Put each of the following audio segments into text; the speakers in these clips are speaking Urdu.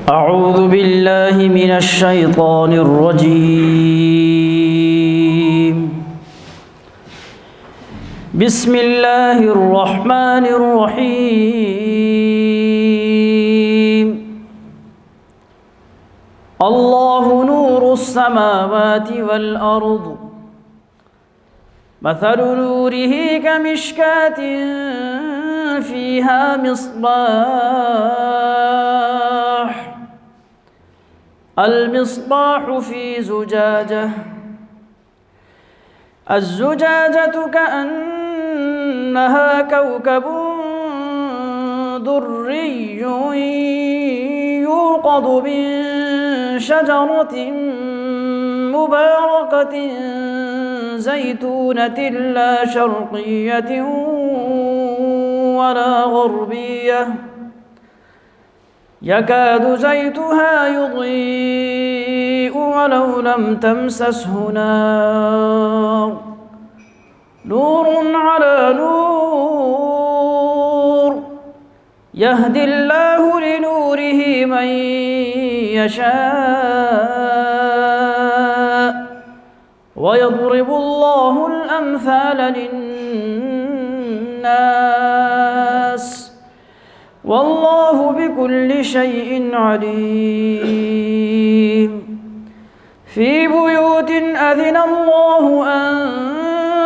أعوذ بالله من الشيطان الرجيم. بسم الله الرحمن الرحيم. الله نور السماوات والأرض، مثل نوره كمشكاة فيها مصباح، المصباح في زجاجة، الزجاجة كأنها كوكب دري يوقد من شجرة مباركة زيتونة لا شرقية ولا غربية، يكاد زيتها يضيء ولو لم تمسسه نار، نور على نور، يهدي الله لنوره من يشاء، ويضرب الله الأمثال للناس، والله بكل شيء عليم. في بيوت أذن الله أن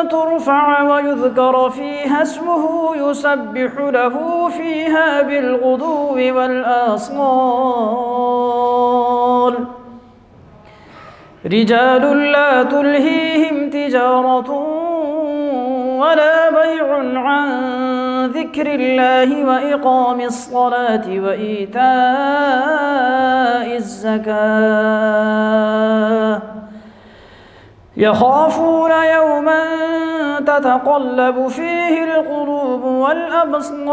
ترفع ويذكر فيها اسمه يسبح له فيها بالغدو والآصال، رجال لا تلهيهم تجارة ولا بيع عن ذكر الله وإقام الصلاة وإيتاء الزكاة، يخافون يوما تتقلب فيه القلوب والأبصار،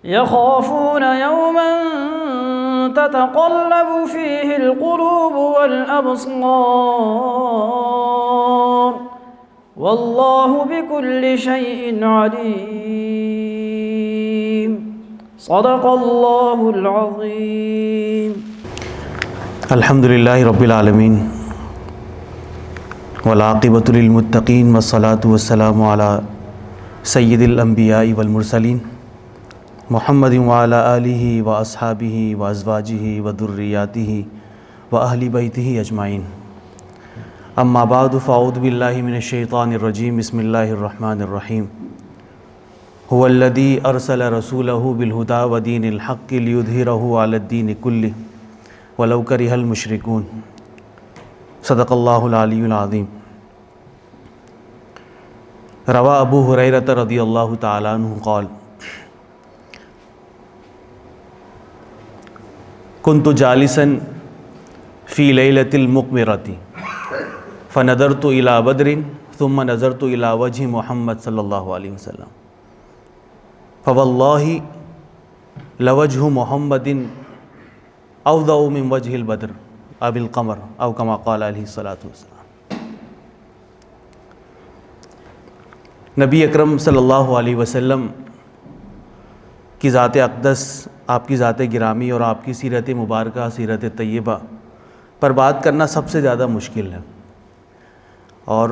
يخافون يوما تتقلب فيه القلوب والأبصار، والله بكل شيء عليم. صدق الله العظيم. الحمد للہ رب العالمین والعاقبۃ للمتقین والصلاة والسلام علی سید الانبیاء والمرسلین محمد وعلی آلہ واصحابہ وازواجہ وذریاتہ واہل بیتہ اجمعین، اما بعد فاعوذ باللہ من الشیطان الرجیم، بسم اللہ الرحمن الرحیم. هو الذی ارسل رسولہ بالہدی ودین الحق لیظہرہ علی الدین کلہ وَلَوْ كَرِهَ الْمُشْرِكُونَ. صدق اللہ العلی العظیم. روا ابو ہریرہ رضی اللہ تعالیٰ عنہ قال كنت جالسا في ليلة المقمرة فنظرت إلى بدر ثم نظرت إلى وجه محمد صلی اللہ علیہ وسلم فوالله لوجه محمد اوضع من وجه البدر اب القمر او کما قال علیہ الصلاۃ والسلام. نبی اکرم صلی اللہ علیہ وسلم کی ذات اقدس، آپ کی ذات گرامی اور آپ کی سیرت مبارکہ، سیرت طیبہ پر بات کرنا سب سے زیادہ مشکل ہے، اور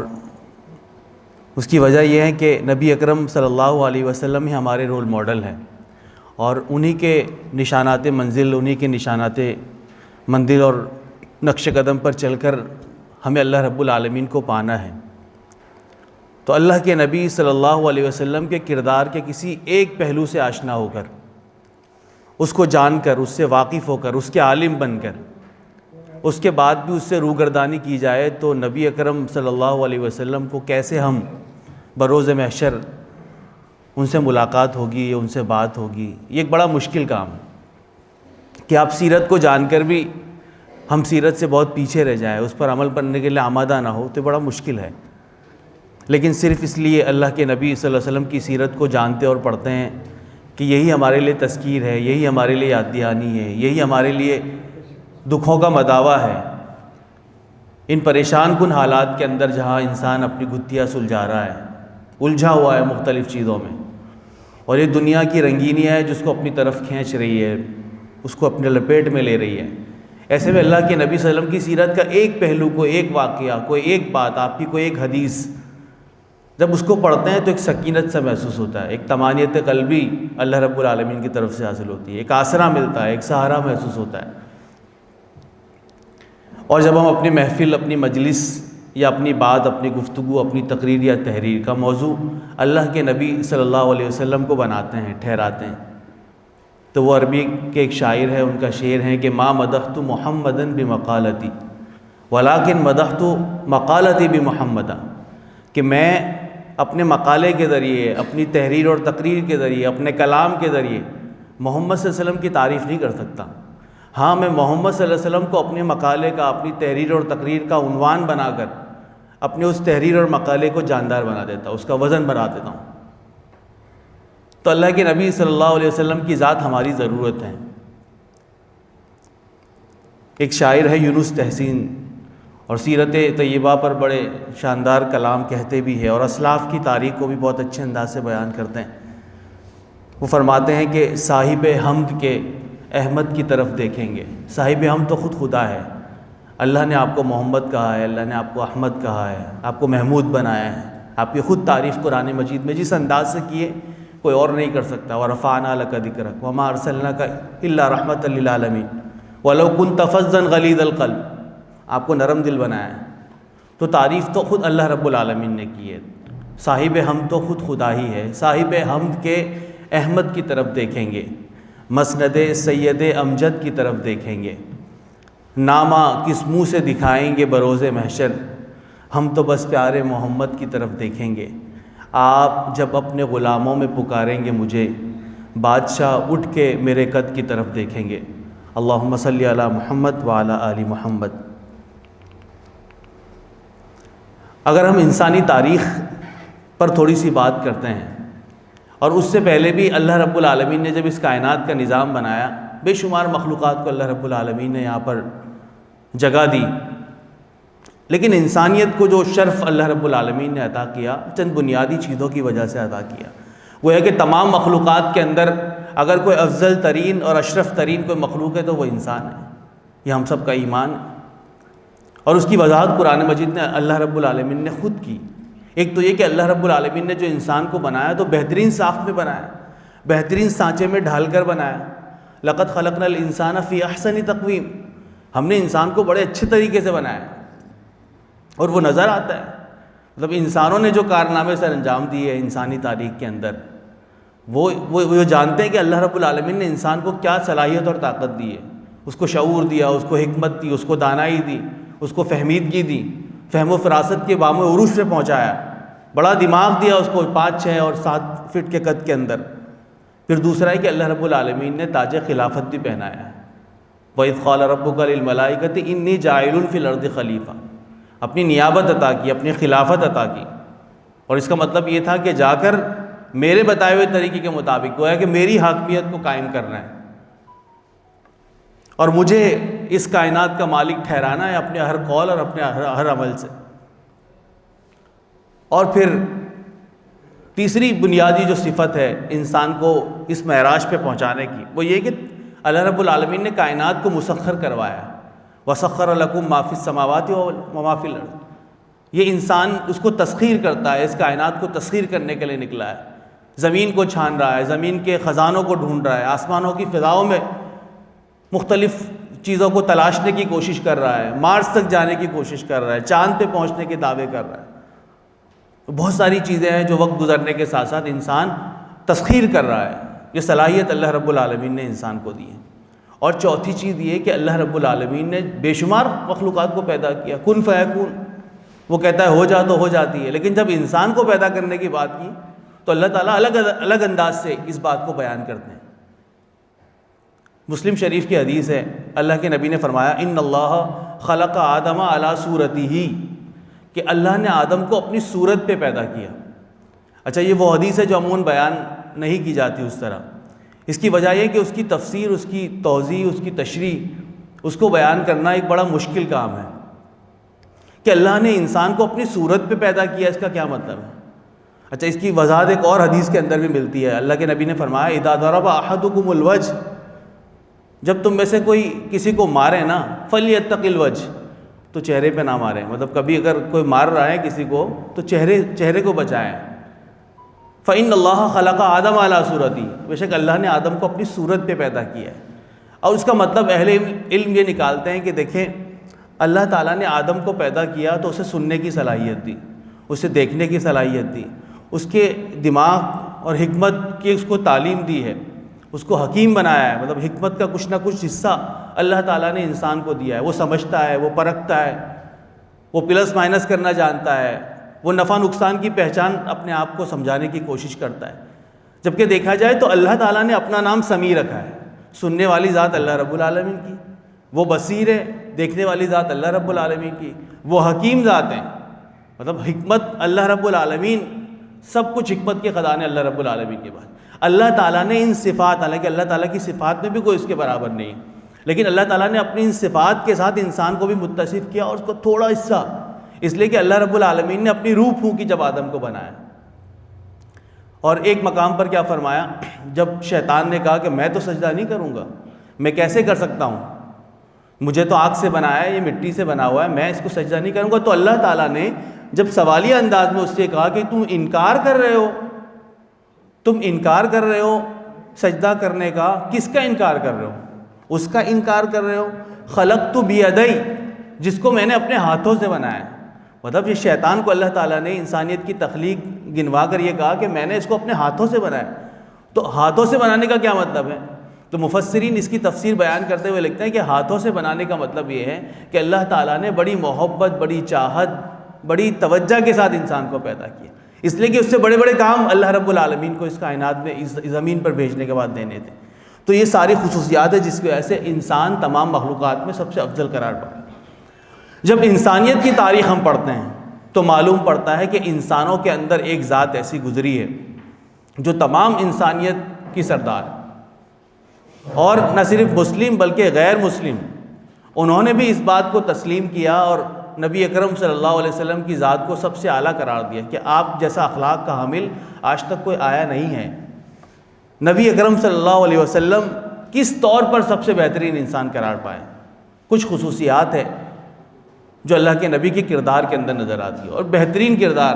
اس کی وجہ یہ ہے کہ نبی اکرم صلی اللہ علیہ وسلم ہی ہمارے رول ماڈل ہیں، اور انہی کے نشانات منزل، انہی کے نشانات منزل اور نقش قدم پر چل کر ہمیں اللہ رب العالمین کو پانا ہے. تو اللہ کے نبی صلی اللہ علیہ وسلم کے کردار کے کسی ایک پہلو سے آشنا ہو کر، اس کو جان کر، اس سے واقف ہو کر، اس کے عالم بن کر، اس کے بعد بھی اس سے روگردانی کی جائے تو نبی اکرم صلی اللہ علیہ وسلم کو کیسے ہم بروز محشر ان سے ملاقات ہوگی، ان سے بات ہوگی. یہ ایک بڑا مشکل کام ہے کہ آپ سیرت کو جان کر بھی ہم سیرت سے بہت پیچھے رہ جائیں، اس پر عمل کرنے کے لیے آمادہ نہ ہو، تو بڑا مشکل ہے. لیکن صرف اس لیے اللہ کے نبی صلی اللہ علیہ وسلم کی سیرت کو جانتے اور پڑھتے ہیں کہ یہی ہمارے لیے تذکیر ہے، یہی ہمارے لیے یاد دہانی ہے، یہی ہمارے لیے دکھوں کا مداوا ہے. ان پریشان کن حالات کے اندر جہاں انسان اپنی گتھیاں سلجھا رہا ہے، الجھا ہوا ہے مختلف چیزوں میں، اور یہ دنیا کی رنگینیاں ہے جس کو اپنی طرف کھینچ رہی ہے، اس کو اپنے لپیٹ میں لے رہی ہے۔ ایسے میں اللہ کے نبی صلی اللہ علیہ وسلم کی سیرت کا ایک پہلو، کوئی ایک واقعہ، کوئی ایک بات، آپ کی کوئی ایک حدیث جب اس کو پڑھتے ہیں تو ایک سکینت سا محسوس ہوتا ہے، ایک طمانینت قلبی اللہ رب العالمین کی طرف سے حاصل ہوتی ہے، ایک آسرا ملتا ہے، ایک سہارا محسوس ہوتا ہے۔ اور جب ہم اپنی محفل، اپنی مجلس یا اپنی بات، اپنی گفتگو، اپنی تقریر یا تحریر کا موضوع اللہ کے نبی صلی اللہ علیہ وسلم کو بناتے ہیں، ٹھہراتے ہیں، تو وہ عربی کے ایک شاعر ہے، ان کا شعر ہے کہ ما مدحت محمدا بمقالتی ولکن مدحت مقالتی بمحمد، کہ میں اپنے مقالے کے ذریعے، اپنی تحریر اور تقریر کے ذریعے، اپنے کلام کے ذریعے محمد صلی اللہ علیہ وسلم کی تعریف نہیں کر سکتا۔ ہاں، میں محمد صلی اللہ علیہ وسلم کو اپنے مقالے کا، اپنی تحریر اور تقریر کا عنوان بنا کر اپنے اس تحریر اور مقالے کو جاندار بنا دیتا ہوں، اس کا وزن بنا دیتا ہوں۔ تو اللہ کے نبی صلی اللہ علیہ وسلم کی ذات ہماری ضرورت ہے۔ ایک شاعر ہے یونس تحسین، اور سیرت طیبہ پر بڑے شاندار کلام کہتے بھی ہیں، اور اسلاف کی تاریخ کو بھی بہت اچھے انداز سے بیان کرتے ہیں۔ وہ فرماتے ہیں کہ صاحب حمد کے احمد کی طرف دیکھیں گے۔ صاحب حمد تو خود خدا ہے، اللہ نے آپ کو محمد کہا ہے، اللہ نے آپ کو احمد کہا ہے، آپ کو محمود بنایا ہے۔ آپ کی خود تعریف قرآن مجید میں جس انداز سے کیے کوئی اور نہیں کر سکتا۔ وَرَفَعْنَا لَكَ ذِكْرَكَ وَمَا أَرْسَلْنَاكَ إِلَّا رَحْمَةً لِّلْعَالَمِينَ وَلَوْ كُنْتَ فَظًّا غَلِيظَ الْقَلْبِ، آپ کو نرم دل بنایا ہے۔ تو تعریف تو خود اللہ رب العالمین نے کی ہے۔ صاحب حمد تو خود خدا ہی ہے۔ صاحب حمد کے احمد کی طرف دیکھیں گے، مسند سید امجد کی طرف دیکھیں گے، نامہ کس منہ سے دکھائیں گے بروز محشر، ہم تو بس پیارے محمد کی طرف دیکھیں گے۔ آپ جب اپنے غلاموں میں پکاریں گے مجھے، بادشاہ اٹھ کے میرے قد کی طرف دیکھیں گے۔ اللہم صلی علی محمد وعلی آل محمد۔ اگر ہم انسانی تاریخ پر تھوڑی سی بات کرتے ہیں، اور اس سے پہلے بھی اللہ رب العالمین نے جب اس کائنات کا نظام بنایا، بے شمار مخلوقات کو اللہ رب العالمین نے یہاں پر جگہ دی، لیکن انسانیت کو جو شرف اللہ رب العالمین نے عطا کیا چند بنیادی چیزوں کی وجہ سے عطا کیا۔ وہ ہے کہ تمام مخلوقات کے اندر اگر کوئی افضل ترین اور اشرف ترین کوئی مخلوق ہے تو وہ انسان ہے، یہ ہم سب کا ایمان ہے، اور اس کی وضاحت قرآن مجید نے اللہ رب العالمین نے خود کی۔ ایک تو یہ کہ اللہ رب العالمین نے جو انسان کو بنایا تو بہترین ساخت میں بنایا، بہترین سانچے میں ڈھال کر بنایا۔ لقد خلقنا الانسان فی احسن تقویم، ہم نے انسان کو بڑے اچھے طریقے سے بنایا، اور وہ نظر آتا ہے۔ مطلب انسانوں نے جو کارنامے سر انجام دیے ہیں انسانی تاریخ کے اندر، وہ جانتے ہیں کہ اللہ رب العالمین نے انسان کو کیا صلاحیت اور طاقت دی ہے، اس کو شعور دیا، اس کو حکمت دی، اس کو دانائی دی، اس کو فہمیدگی دی، فہم و فراست کے بام عروج سے پہنچایا، بڑا دماغ دیا اس کو 5، 6 اور 7 فٹ کے قد کے اندر۔ پھر دوسرا ہے کہ اللہ رب العالمین نے تاج خلافت بھی پہنایا ہے۔ وَإِذْ قَالَ رَبُّكَ لِلْمَلَائِكَةِ إِنِّي جَاعِلٌ فِي الْأَرْضِ خَلِيفَةً، اپنی نیابت عطا کی، اپنی خلافت عطا کی، اور اس کا مطلب یہ تھا کہ جا کر میرے بتائے ہوئے طریقے کے مطابق گویا کہ میری حاکمیت کو قائم کرنا ہے، اور مجھے اس کائنات کا مالک ٹھہرانا ہے اپنے ہر قول اور اپنے ہر عمل سے۔ اور پھر تیسری بنیادی جو صفت ہے انسان کو اس معراج پہ پہنچانے کی، وہ یہ کہ اللہ رب العالمین نے کائنات کو مسخر کروایا۔ وَسَخَّرَ لَكُم مَّا فِي السَّمَاوَاتِ وَمَا فِي الْأَرْضِ، یہ انسان اس کو تسخیر کرتا ہے، اس کائنات کو تسخیر کرنے کے لیے نکلا ہے، زمین کو چھان رہا ہے، زمین کے خزانوں کو ڈھونڈ رہا ہے، آسمانوں کی فضاؤں میں مختلف چیزوں کو تلاشنے کی کوشش کر رہا ہے، مارس تک جانے کی کوشش کر رہا ہے، چاند پہ پہنچنے کے دعوے کر رہا ہے۔ بہت ساری چیزیں ہیں جو وقت گزرنے کے ساتھ ساتھ انسان تسخیر کر رہا ہے، یہ صلاحیت اللہ رب العالمین نے انسان کو دی ہے۔ اور چوتھی چیز یہ کہ اللہ رب العالمین نے بے شمار مخلوقات کو پیدا کیا، کن فیکون، وہ کہتا ہے ہو جا تو ہو جاتی ہے، لیکن جب انسان کو پیدا کرنے کی بات کی تو اللہ تعالیٰ الگ انداز سے اس بات کو بیان کرتے ہیں۔ مسلم شریف کی حدیث ہے، اللہ کے نبی نے فرمایا ان اللہ خلق آدم علی صورتہ، کہ اللہ نے آدم کو اپنی صورت پہ پیدا کیا۔ اچھا، یہ وہ حدیث ہے جو عموماً بیان نہیں کی جاتی اس طرح، اس کی وجہ یہ کہ اس کی تفسیر، اس کی توضیح، اس کی تشریح، اس کو بیان کرنا ایک بڑا مشکل کام ہے کہ اللہ نے انسان کو اپنی صورت پہ پیدا کیا، اس کا کیا مطلب ہے؟ اچھا، اس کی وضاحت ایک اور حدیث کے اندر بھی ملتی ہے. اللہ کے نبی نے فرمایا اذا ضرب احدکم الوجه، جب تم میں سے کوئی کسی کو مارے نا، فلیتق الوجه، تو چہرے پہ نہ مارے. مطلب کبھی اگر کوئی مار رہا ہے کسی کو تو چہرے کو بچائیں. فإن اللہ خلق آدم علی صورتی، بے شک اللہ نے آدم کو اپنی صورت پہ پیدا کیا ہے. اور اس کا مطلب اہل علم یہ نکالتے ہیں کہ دیکھیں اللہ تعالیٰ نے آدم کو پیدا کیا تو اسے سننے کی صلاحیت دی، اسے دیکھنے کی صلاحیت دی، اس کے دماغ اور حکمت کی اس کو تعلیم دی ہے، اس کو حکیم بنایا ہے. مطلب حکمت کا کچھ نہ کچھ حصہ اللہ تعالیٰ نے انسان کو دیا ہے. وہ سمجھتا ہے، وہ پرکھتا ہے، وہ پلس مائنس کرنا جانتا ہے، وہ نفع نقصان کی پہچان اپنے آپ کو سمجھانے کی کوشش کرتا ہے. جبکہ دیکھا جائے تو اللہ تعالیٰ نے اپنا نام سمیع رکھا ہے. سننے والی ذات اللہ رب العالمین کی، وہ بصیر ہے، دیکھنے والی ذات اللہ رب العالمین کی، وہ حکیم ذات ہیں. مطلب حکمت اللہ رب العالمین، سب کچھ حکمت کے خزانے اللہ رب العالمین کے پاس. اللہ تعالیٰ نے ان صفات، حالانکہ اللہ تعالیٰ کی صفات میں بھی کوئی اس کے برابر نہیں ہے، لیکن اللہ تعالیٰ نے اپنی ان صفات کے ساتھ انسان کو بھی متصف کیا، اور اس کو تھوڑا حصہ اس لیے کہ اللہ رب العالمین نے اپنی روح پھونکی جب آدم کو بنایا. اور ایک مقام پر کیا فرمایا، جب شیطان نے کہا کہ میں تو سجدہ نہیں کروں گا، میں کیسے کر سکتا ہوں، مجھے تو آگ سے بنایا ہے، یہ مٹی سے بنا ہوا ہے، میں اس کو سجدہ نہیں کروں گا. تو اللہ تعالیٰ نے جب سوالیہ انداز میں اس سے کہا کہ تم انکار کر رہے ہو، تم انکار کر رہے ہو سجدہ کرنے کا، کس کا انکار کر رہے ہو؟ اس کا انکار کر رہے ہو. خلقت بیدی، جس کو میں نے اپنے ہاتھوں سے بنایا ہے. مطلب یہ شیطان کو اللہ تعالیٰ نے انسانیت کی تخلیق گنوا کر یہ کہا کہ میں نے اس کو اپنے ہاتھوں سے بنایا. تو ہاتھوں سے بنانے کا کیا مطلب ہے؟ تو مفسرین اس کی تفسیر بیان کرتے ہوئے لکھتے ہیں کہ ہاتھوں سے بنانے کا مطلب یہ ہے کہ اللہ تعالیٰ نے بڑی محبت، بڑی چاہت، بڑی توجہ کے ساتھ انسان کو پیدا کیا، اس لیے کہ اس سے بڑے بڑے کام اللہ رب العالمین کو اس کائنات میں اس زمین پر بھیجنے کے بعد دینے تھے. تو یہ ساری خصوصیات ہیں جس کی وجہ سے انسان تمام مخلوقات میں سب سے افضل قرار پایا. جب انسانیت کی تاریخ ہم پڑھتے ہیں تو معلوم پڑتا ہے کہ انسانوں کے اندر ایک ذات ایسی گزری ہے جو تمام انسانیت کی سردار ہے. اور نہ صرف مسلم بلکہ غیر مسلم انہوں نے بھی اس بات کو تسلیم کیا اور نبی اکرم صلی اللہ علیہ وسلم کی ذات کو سب سے اعلیٰ قرار دیا کہ آپ جیسا اخلاق کا حامل آج تک کوئی آیا نہیں ہے. نبی اکرم صلی اللہ علیہ وسلم کس طور پر سب سے بہترین انسان قرار پائے؟ کچھ خصوصیات ہیں جو اللہ کے نبی کے کردار کے اندر نظر آتی ہے، اور بہترین کردار،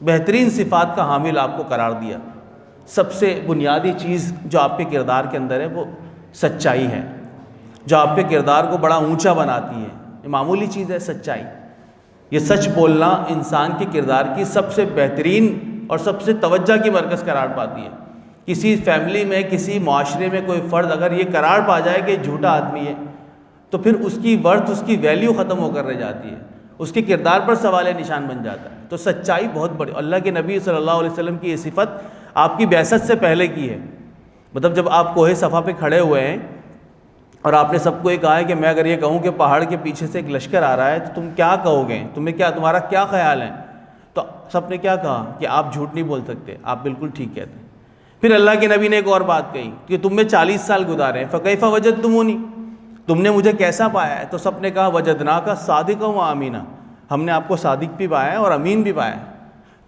بہترین صفات کا حامل آپ کو قرار دیا. سب سے بنیادی چیز جو آپ کے کردار کے اندر ہے وہ سچائی ہے، جو آپ کے کردار کو بڑا اونچا بناتی ہے. یہ معمولی چیز ہے، سچائی. یہ سچ بولنا انسان کے کردار کی سب سے بہترین اور سب سے توجہ کی مرکز قرار پاتی ہے. کسی فیملی میں، کسی معاشرے میں کوئی فرد اگر یہ قرار پا جائے کہ جھوٹا آدمی ہے تو پھر اس کی ورتھ، اس کی ویلیو ختم ہو کر رہ جاتی ہے، اس کے کردار پر سوال نشان بن جاتا ہے. تو سچائی بہت بڑی، اللہ کے نبی صلی اللہ علیہ وسلم کی یہ صفت آپ کی بعثت سے پہلے کی ہے. مطلب جب آپ کوہ صفا پہ کھڑے ہوئے ہیں اور آپ نے سب کو یہ کہا ہے کہ میں اگر یہ کہوں کہ پہاڑ کے پیچھے سے ایک لشکر آ رہا ہے تو تم کیا کہو گے، تمہارا کیا خیال ہے؟ تو سب نے کیا کہا کہ آپ جھوٹ نہیں بول سکتے، آپ بالکل ٹھیک کہتے ہیں. پھر اللہ کے نبی نے ایک اور بات کہی کہ تم میں 40 سال گزارے ہیں، فکیف وجدتمونی، تم نے مجھے کیسا پایا ہے؟ تو سب نے کہا وجدناک صادقا و امینا، ہم نے آپ کو صادق بھی پایا ہے اور امین بھی پایا ہے.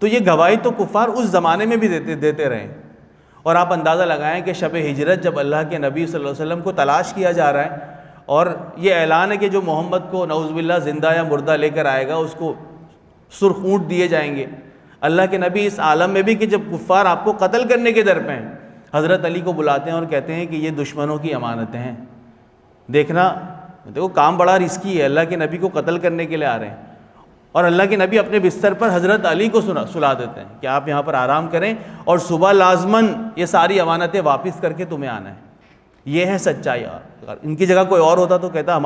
تو یہ گواہی تو کفار اس زمانے میں بھی دیتے رہے. اور آپ اندازہ لگائیں کہ شب ہجرت جب اللہ کے نبی صلی اللہ علیہ وسلم کو تلاش کیا جا رہا ہے اور یہ اعلان ہے کہ جو محمد کو نعوذ باللہ زندہ یا مردہ لے کر آئے گا اس کو سرخ اونٹ دیے جائیں گے. اللہ کے نبی اس عالم میں بھی کہ جب کفار آپ کو قتل کرنے کے در پہ ہیں، حضرت علی کو بلاتے ہیں اور کہتے ہیں کہ یہ دشمنوں کی امانتیں ہیں. دیکھو کام بڑا رسکی ہے، اللہ کے نبی کو قتل کرنے کے لیے آ رہے ہیں اور اللہ کے نبی اپنے بستر پر حضرت علی کو سلا دیتے ہیں کہ آپ یہاں پر آرام کریں اور صبح لازماً یہ ساری امانتیں واپس کر کے تمہیں آنا ہے. یہ ہے سچائی. ان کی جگہ کوئی اور ہوتا تو کہتا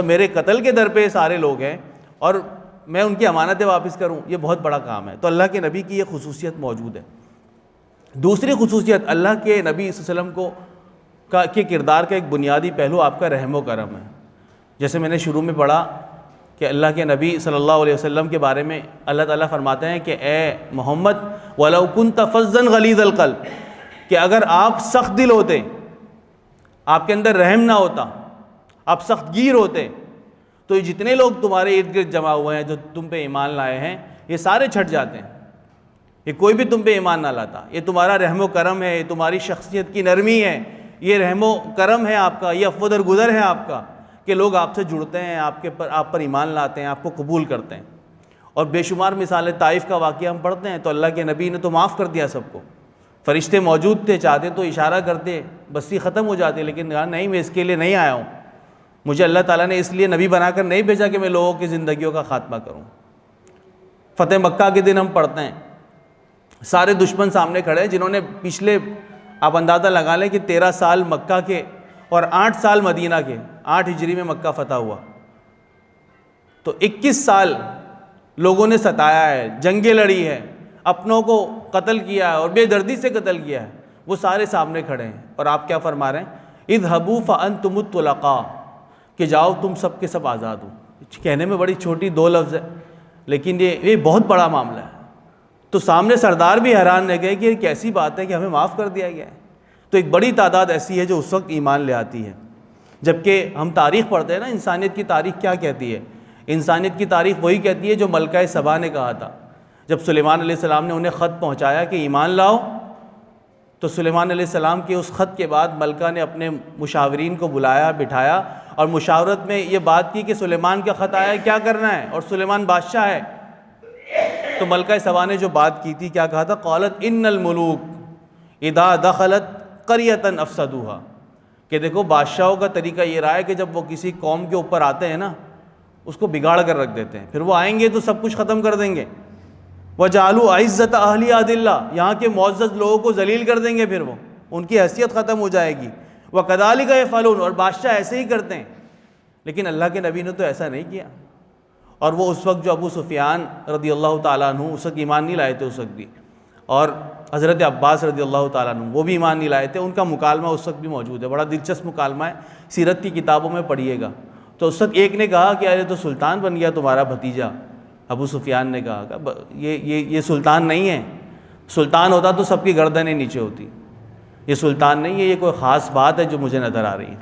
میرے قتل کے در پہ سارے لوگ ہیں اور میں ان کی امانتیں واپس کروں، یہ بہت بڑا کام ہے. تو اللہ کے نبی کی یہ خصوصیت موجود ہے. دوسری خصوصیت اللہ کے نبی صلی اللہ علیہ وسلم کے کردار کا ایک بنیادی پہلو آپ کا رحم و کرم ہے. جیسے میں نے شروع میں پڑھا کہ اللہ کے نبی صلی اللہ علیہ وسلم کے بارے میں اللہ تعالیٰ فرماتے ہیں کہ اے محمد وَلَوْ كُنْتَ فَظًّا غَلِيظَ الْقَلْبِ، کہ اگر آپ سخت دل ہوتے، آپ کے اندر رحم نہ ہوتا، آپ سخت گیر ہوتے، تو یہ جتنے لوگ تمہارے ارد گرد جمع ہوئے ہیں جو تم پہ ایمان لائے ہیں یہ سارے چھٹ جاتے ہیں. یہ کوئی بھی تم پہ ایمان نہ لاتا. یہ تمہارا رحم و کرم ہے, یہ تمہاری شخصیت کی نرمی ہے, یہ رحم و کرم ہے آپ کا, یہ عفو درگزر ہے آپ کا کہ لوگ آپ سے جڑتے ہیں, آپ پر ایمان لاتے ہیں, آپ کو قبول کرتے ہیں. اور بے شمار مثالیں, طائف کا واقعہ ہم پڑھتے ہیں تو اللہ کے نبی نے تو معاف کر دیا سب کو. فرشتے موجود تھے, چاہتے تو اشارہ کرتے, بستی ختم ہو جاتی, لیکن کہا نہیں, میں اس کے لیے نہیں آیا ہوں. مجھے اللہ تعالیٰ نے اس لیے نبی بنا کر نہیں بھیجا کہ میں لوگوں کی زندگیوں کا خاتمہ کروں. فتح مکہ کے دن ہم پڑھتے ہیں, سارے دشمن سامنے کھڑے ہیں جنہوں نے پچھلے, آپ اندازہ لگا لیں کہ 13 سال مکہ کے اور 8 سال مدینہ کے, 8 ہجری میں مکہ فتح ہوا, تو 21 سال لوگوں نے ستایا ہے, جنگیں لڑی ہے, اپنوں کو قتل کیا ہے اور بے دردی سے قتل کیا ہے. وہ سارے سامنے کھڑے ہیں اور آپ کیا فرما رہے ہیں؟ اذهبوا فانتم الطلقاء, کہ جاؤ تم سب کے سب آزاد ہو. کہنے میں بڑی چھوٹی 2 لفظ ہے, لیکن یہ بہت بڑا معاملہ ہے. تو سامنے سردار بھی حیران رہ گئے کہ یہ کیسی بات ہے کہ ہمیں معاف کر دیا گیا ہے. تو ایک بڑی تعداد ایسی ہے جو اس وقت ایمان لے آتی ہے. جبکہ ہم تاریخ پڑھتے ہیں نا, انسانیت کی تاریخ کیا کہتی ہے؟ انسانیت کی تاریخ وہی کہتی ہے جو ملکہ سبا نے کہا تھا. جب سلیمان علیہ السلام نے انہیں خط پہنچایا کہ ایمان لاؤ, تو سلیمان علیہ السلام کے اس خط کے بعد ملکہ نے اپنے مشاورین کو بلایا, بٹھایا اور مشاورت میں یہ بات کی کہ سلیمان کا خط آیا ہے, کیا کرنا ہے, اور سلیمان بادشاہ ہے. تو ملکہ سبا نے جو بات کی تھی, کیا کہا تھا؟ قالت ان الملوک اذا دخلت قریۃ افسدوها, کہ دیکھو بادشاہوں کا طریقہ یہ رہا ہے کہ جب وہ کسی قوم کے اوپر آتے ہیں نا, اس کو بگاڑ کر رکھ دیتے ہیں, پھر وہ آئیں گے تو سب کچھ ختم کر دیں گے. وجعلوا عزت اہل اذلہ, یہاں کے معزز لوگوں کو ذلیل کر دیں گے, پھر وہ ان کی حیثیت ختم ہو جائے گی. وکذالک یفعلون, اور بادشاہ ایسے ہی کرتے ہیں. لیکن اللہ کے نبی نے تو ایسا نہیں کیا. اور وہ اس وقت جو ابو سفیان رضی اللہ تعالیٰ عنہ, اس وقت ایمان نہیں لائے تھے اس وقت بھی, اور حضرت عباس رضی اللہ تعالیٰ عنہ وہ بھی ایمان نہیں لائے تھے. ان کا مکالمہ اس وقت بھی موجود ہے, بڑا دلچسپ مکالمہ ہے, سیرت کی کتابوں میں پڑھیے گا. تو اس وقت ایک نے کہا کہ ارے تو سلطان بن گیا تمہارا بھتیجا. ابو سفیان نے کہا یہ سلطان نہیں ہے, سلطان ہوتا تو سب کی گردنیں نیچے ہوتی. یہ سلطان نہیں ہے, یہ کوئی خاص بات ہے جو مجھے نظر آ رہی ہے.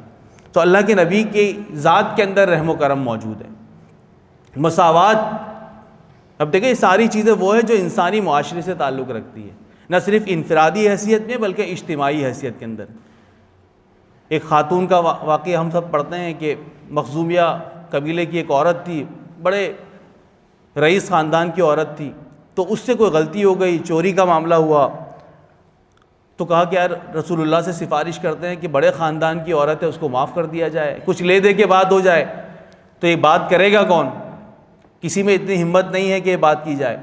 تو اللہ کے نبی کی ذات کے اندر رحم و کرم موجود ہے, مساوات. اب دیکھیں یہ ساری چیزیں وہ ہیں جو انسانی معاشرے سے تعلق رکھتی ہے, نہ صرف انفرادی حیثیت میں بلکہ اجتماعی حیثیت کے اندر. ایک خاتون کا واقعہ ہم سب پڑھتے ہیں کہ مخزومیہ قبیلے کی ایک عورت تھی, بڑے رئیس خاندان کی عورت تھی. تو اس سے کوئی غلطی ہو گئی, چوری کا معاملہ ہوا, تو کہا کہ یار رسول اللہ سے سفارش کرتے ہیں کہ بڑے خاندان کی عورت ہے, اس کو معاف کر دیا جائے, کچھ لے دے کے بات ہو جائے. تو یہ بات کرے گا کون؟ کسی میں اتنی ہمت نہیں ہے کہ یہ بات کی جائے.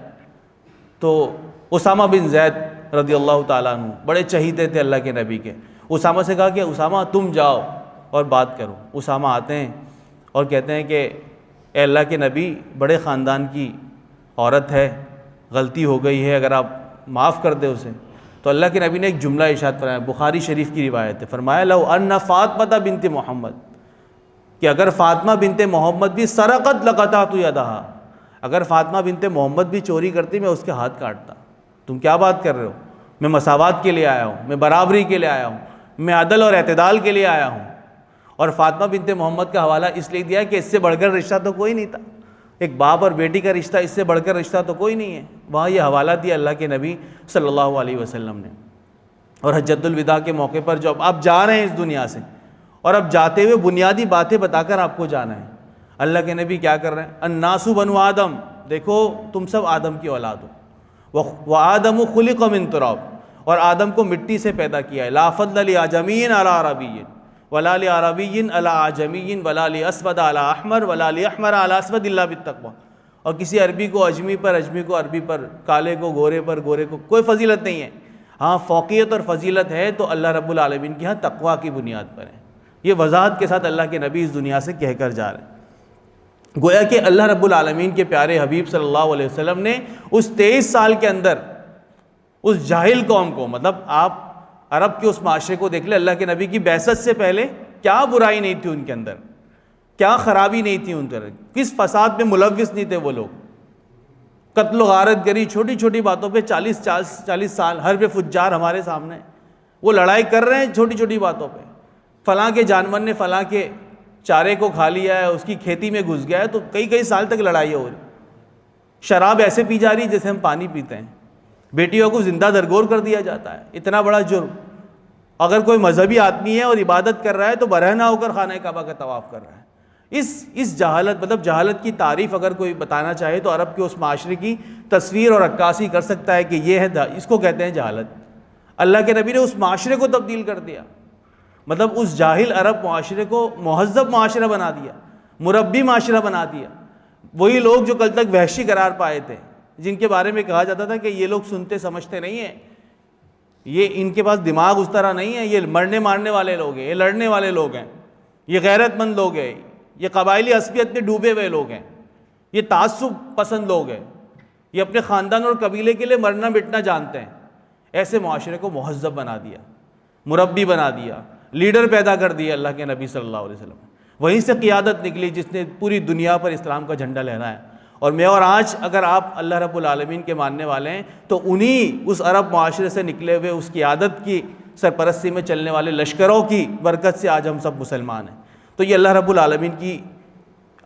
تو اسامہ بن زید رضی اللہ تعالیٰ عنہ بڑے چہیتے تھے اللہ کے نبی کے. اسامہ سے کہا کہ اسامہ تم جاؤ اور بات کرو. اسامہ آتے ہیں اور کہتے ہیں کہ اے اللہ کے نبی, بڑے خاندان کی عورت ہے, غلطی ہو گئی ہے, اگر آپ معاف کر دیں اسے. تو اللہ کے نبی نے ایک جملہ ارشاد فرمایا, بخاری شریف کی روایت ہے, فرمایا لو ان فاطمہ بنت محمد, کہ اگر فاطمہ بنت محمد بھی سرقت لقطعت یدہا, اگر فاطمہ بنت محمد بھی چوری کرتی میں اس کے ہاتھ کاٹتا. تم کیا بات کر رہے ہو؟ میں مساوات کے لیے آیا ہوں, میں برابری کے لیے آیا ہوں, میں عدل اور اعتدال کے لیے آیا ہوں. اور فاطمہ بنت محمد کا حوالہ اس لیے دیا کہ اس سے بڑھ کر رشتہ تو کوئی نہیں تھا, ایک باپ اور بیٹی کا رشتہ, اس سے بڑھ کر رشتہ تو کوئی نہیں ہے. وہاں یہ حوالہ دیا اللہ کے نبی صلی اللہ علیہ وسلم نے. اور حجۃ الوداع کے موقع پر جب آپ جا رہے ہیں اس دنیا سے, اور اب جاتے ہوئے بنیادی باتیں بتا کر آپ کو جانا ہے. اللہ کے نبی کیا کر رہے ہیں؟ الناس بنو آدم, دیکھو تم سب آدم کی اولاد ہو. وآدم خلق من تراب, اور آدم کو مٹی سے پیدا کیا ہے. لا فضل لعجمی علی عربی ولا لعربی علی عجمی ولا لاسود علی احمر ولا لاحمر علی اسود الا بالتقوی. اور کسی عربی کو اجمی پر, اجمی کو عربی پر, کالے کو گورے پر, گورے کو کوئی فضیلت نہیں ہے. ہاں فوقیت اور فضیلت ہے تو اللہ رب العالمین کی ہاں تقوی کی بنیاد پر ہے. یہ وضاحت کے ساتھ اللہ کے نبی اس دنیا سے کہہ کر جا رہے ہیں. گویا کہ اللہ رب العالمین کے پیارے حبیب صلی اللہ علیہ وسلم نے اس 23 سال کے اندر اس جاہل قوم کو, مطلب آپ عرب کے اس معاشرے کو دیکھ لیں, اللہ کے نبی کی بعثت سے پہلے کیا برائی نہیں تھی ان کے اندر, کیا خرابی نہیں تھی ان کے اندر, کس فساد میں ملوث نہیں تھے وہ لوگ. قتل و غارت گری, چھوٹی چھوٹی باتوں پہ 40 سال حرب فجار ہمارے سامنے, وہ لڑائی کر رہے ہیں چھوٹی چھوٹی باتوں پہ. فلاں کے جانور نے فلاں کے چارے کو کھا لیا ہے, اس کی کھیتی میں گھس گیا ہے, تو کئی سال تک لڑائی ہو رہی. شراب ایسے پی جا رہی جیسے ہم پانی پیتے ہیں. بیٹیوں کو زندہ درگور کر دیا جاتا ہے، اتنا بڑا جرم۔ اگر کوئی مذہبی آدمی ہے اور عبادت کر رہا ہے تو برہنہ ہو کر خانہ کعبہ کا طواف کر رہا ہے۔ اس جہالت، مطلب جہالت کی تعریف اگر کوئی بتانا چاہے تو عرب کے اس معاشرے کی تصویر اور عکاسی کر سکتا ہے کہ یہ ہے، اس کو کہتے ہیں جہالت۔ اللہ کے نبی نے اس معاشرے کو تبدیل کر دیا، مطلب اس جاہل عرب معاشرے کو مہذب معاشرہ بنا دیا، مربی معاشرہ بنا دیا۔ وہی لوگ جو کل تک وحشی قرار پائے تھے، جن کے بارے میں کہا جاتا تھا کہ یہ لوگ سنتے سمجھتے نہیں ہیں، یہ ان کے پاس دماغ اس طرح نہیں ہے، یہ مرنے مارنے والے لوگ ہیں، یہ لڑنے والے لوگ ہیں، یہ غیرت مند لوگ ہیں، یہ قبائلی عصبیت میں ڈوبے ہوئے لوگ ہیں، یہ تعصب پسند لوگ ہیں، یہ اپنے خاندان اور قبیلے کے لیے مرنا مٹنا جانتے ہیں۔ ایسے معاشرے کو مہذب بنا دیا، مربی بنا دیا، لیڈر پیدا کر دیا اللہ کے نبی صلی اللہ علیہ وسلم۔ وہیں سے قیادت نکلی جس نے پوری دنیا پر اسلام کا جھنڈا لہرایا۔ اور میں اور آج اگر آپ اللہ رب العالمین کے ماننے والے ہیں تو انہی اس عرب معاشرے سے نکلے ہوئے اس قیادت کی سرپرستی میں چلنے والے لشکروں کی برکت سے آج ہم سب مسلمان ہیں۔ تو یہ اللہ رب العالمین کی،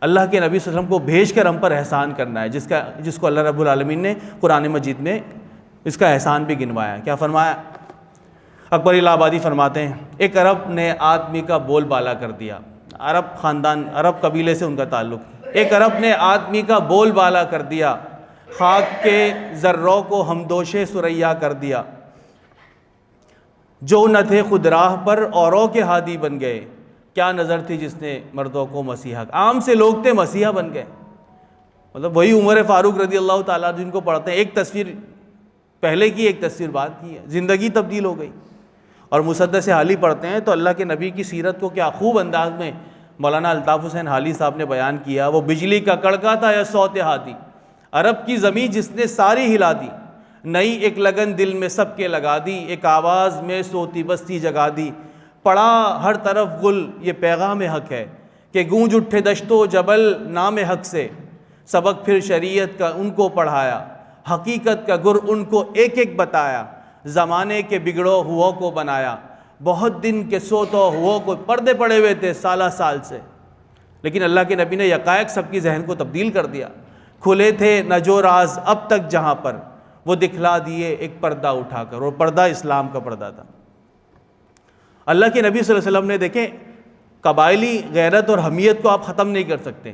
اللہ کے نبی صلی اللہ علیہ وسلم کو بھیج کر ہم پر احسان کرنا ہے، جس کو اللہ رب العالمین نے قرآن مجید میں اس کا احسان بھی گنوایا ہے۔ کیا فرمایا؟ اکبر الہ آبادی فرماتے ہیں ایک عرب نے آدمی کا بول بالا کر دیا۔ عرب خاندان، عرب قبیلے سے ان کا تعلق۔ ایک عرب نے آدمی کا بول بالا کر دیا، خاک کے ذروں کو ہمدوش ثریا کر دیا، جو نہ تھے خود راہ پر اوروں کے ہادی بن گئے، کیا نظر تھی جس نے مردوں کو مسیحا۔ عام سے لوگ تھے، مسیحا بن گئے۔ مطلب وہی عمر فاروق رضی اللہ تعالیٰ جن کو پڑھتے ہیں، ایک تصویر پہلے کی ایک تصویر بعد کی ہے، زندگی تبدیل ہو گئی۔ اور مسدس حالی پڑھتے ہیں تو اللہ کے نبی کی سیرت کو کیا خوب انداز میں مولانا الطاف حسین حالی صاحب نے بیان کیا۔ وہ بجلی کا کڑکا تھا یا صوت ہادی، عرب کی زمین جس نے ساری ہلا دی، نئی ایک لگن دل میں سب کے لگا دی، ایک آواز میں سوتی بستی جگا دی، پڑا ہر طرف گل یہ پیغام حق ہے کہ گونج اٹھے دشت و جبل نام حق سے، سبق پھر شریعت کا ان کو پڑھایا، حقیقت کا گر ان کو ایک ایک بتایا، زمانے کے بگڑو ہو کو بنایا، بہت دن کے سوتو ہو کو پردے پڑے ہوئے تھے سالہ سال سے، لیکن اللہ کے نبی نے یکایک سب کی ذہن کو تبدیل کر دیا۔ کھلے تھے نہ جو راز اب تک جہاں پر، وہ دکھلا دیے ایک پردہ اٹھا کر، اور پردہ اسلام کا پردہ تھا۔ اللہ کے نبی صلی اللہ علیہ وسلم نے دیکھیں قبائلی غیرت اور حمیت کو آپ ختم نہیں کر سکتے،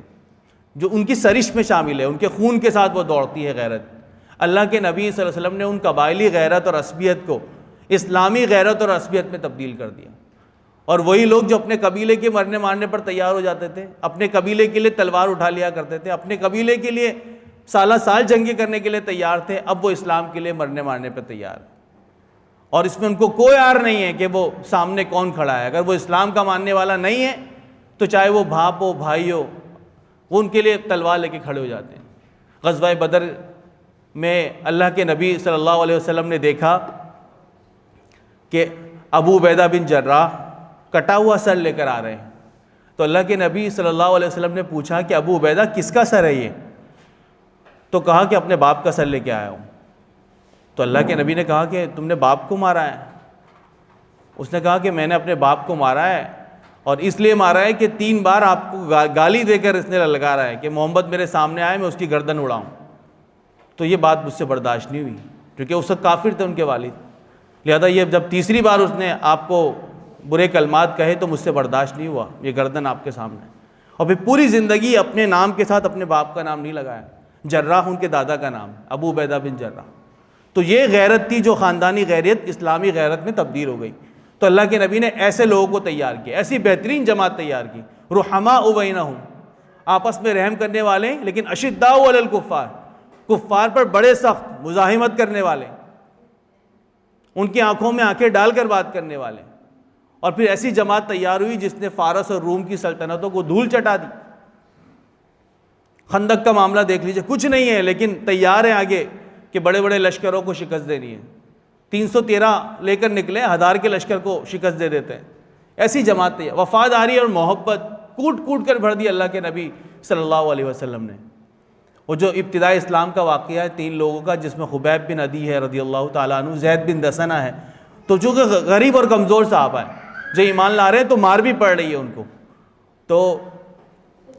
جو ان کی سرش میں شامل ہے، ان کے خون کے ساتھ وہ دوڑتی ہے غیرت۔ اللہ کے نبی صلی اللہ علیہ وسلم نے ان قبائلی غیرت اور عصبیت کو اسلامی غیرت اور عصبیت میں تبدیل کر دیا۔ اور وہی لوگ جو اپنے قبیلے کے مرنے مارنے پر تیار ہو جاتے تھے، اپنے قبیلے کے لیے تلوار اٹھا لیا کرتے تھے، اپنے قبیلے کے لیے سالہ سال جنگیں کرنے کے لیے تیار تھے، اب وہ اسلام کے لیے مرنے مارنے پر تیار۔ اور اس میں ان کو کوئی عار نہیں ہے کہ وہ سامنے کون کھڑا ہے، اگر وہ اسلام کا ماننے والا نہیں ہے تو چاہے وہ باپ ہو بھائی ہو، وہ ان کے لیے تلوار لے کے کھڑے ہو جاتے ہیں۔ غزوہ بدر میں اللہ کے نبی صلی اللہ علیہ وسلم نے دیکھا کہ ابو عبیدہ بن جراح کٹا ہوا سر لے کر آ رہے ہیں، تو اللہ کے نبی صلی اللہ علیہ وسلم نے پوچھا کہ ابو عبیدہ کس کا سر ہے یہ؟ تو کہا کہ اپنے باپ کا سر لے کے آیا ہوں۔ تو اللہ کے نبی نے کہا کہ تم نے باپ کو مارا ہے؟ اس نے کہا کہ میں نے اپنے باپ کو مارا ہے، اور اس لیے مارا ہے کہ 3 بار آپ کو گالی دے کر اس نے لگا رہا ہے کہ محمد میرے سامنے آئے میں اس کی گردن اڑاؤں۔ تو یہ بات مجھ سے برداشت نہیں ہوئی، کیونکہ اس وقت کافر تھے ان کے والد، لہذا یہ جب تیسری بار اس نے آپ کو برے کلمات کہے تو مجھ سے برداشت نہیں ہوا، یہ گردن آپ کے سامنے۔ اور پھر پوری زندگی اپنے نام کے ساتھ اپنے باپ کا نام نہیں لگایا، جراح ان کے دادا کا نام، ابو عبیدہ بن جراح۔ تو یہ غیرت تھی جو خاندانی غیرت اسلامی غیرت میں تبدیل ہو گئی۔ تو اللہ کے نبی نے ایسے لوگوں کو تیار کیا، ایسی بہترین جماعت تیار کی، رحماء بینہم، آپس میں رحم کرنے والے، لیکن اشداء علی الکفار، کفار پر بڑے سخت، مزاحمت کرنے والے، ان کی آنکھوں میں آنکھیں ڈال کر بات کرنے والے۔ اور پھر ایسی جماعت تیار ہوئی جس نے فارس اور روم کی سلطنتوں کو دھول چٹا دی۔ خندق کا معاملہ دیکھ لیجئے، کچھ نہیں ہے لیکن تیار ہیں آگے کہ بڑے بڑے لشکروں کو شکست دینی ہے، 313 لے کر نکلے، 1000 کے لشکر کو شکست دے دیتے ہیں۔ ایسی جماعت تیار، وفاداری اور محبت کوٹ کوٹ کر بھر دی اللہ کے نبی صلی اللہ علیہ وسلم نے۔ وہ جو ابتدائی اسلام کا واقعہ ہے 3 لوگوں کا، جس میں خبیب بن عدی ہے رضی اللہ تعالیٰ عنہ، زید بن دسنہ ہے، تو چونکہ غریب اور کمزور صحابہ ہیں، جو ایمان لا رہے ہیں تو مار بھی پڑ رہی ہے ان کو، تو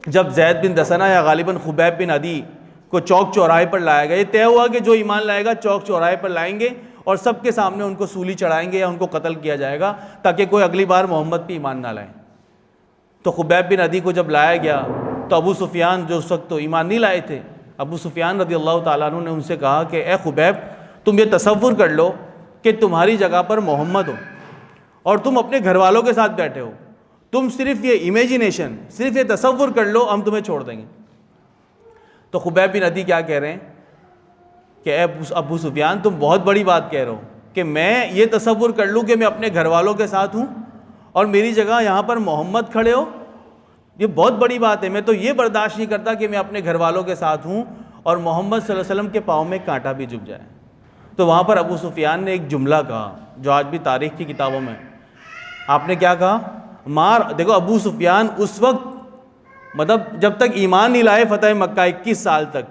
جب زید بن دسنہ یا غالباً خبیب بن عدی کو چوک چوراہے پر لایا گیا. یہ طے ہوا کہ جو ایمان لائے گا چوک چوراہے پر لائیں گے اور سب کے سامنے ان کو سولی چڑھائیں گے یا ان کو قتل کیا جائے گا تاکہ کوئی اگلی بار محمد پہ ایمان نہ لائے. تو خبیب بن عدی کو جب لایا گیا تو ابو سفیان جو اس وقت تو ایمان نہیں لائے تھے, ابو سفیان رضی اللہ تعالیٰ عنہ نے ان سے کہا کہ اے خبیب, تم یہ تصور کر لو کہ تمہاری جگہ پر محمد ہو اور تم اپنے گھر والوں کے ساتھ بیٹھے ہو, تم صرف یہ امیجینیشن, صرف یہ تصور کر لو, ہم تمہیں چھوڑ دیں گے. تو خبیب بن عدی کیا کہہ رہے ہیں کہ اے ابو سفیان, تم بہت بڑی بات کہہ رہے ہو کہ میں یہ تصور کر لوں کہ میں اپنے گھر والوں کے ساتھ ہوں اور میری جگہ یہاں پر محمد کھڑے ہو, یہ بہت بڑی بات ہے. میں تو یہ برداشت نہیں کرتا کہ میں اپنے گھر والوں کے ساتھ ہوں اور محمد صلی اللہ علیہ وسلم کے پاؤں میں کانٹا بھی جھک جائے. تو وہاں پر ابو سفیان نے ایک جملہ کہا جو آج بھی تاریخ کی کتابوں میں, آپ نے کیا کہا, دیکھو ابو سفیان اس وقت مطلب جب تک ایمان نہیں لائے فتح مکہ 21 سال تک,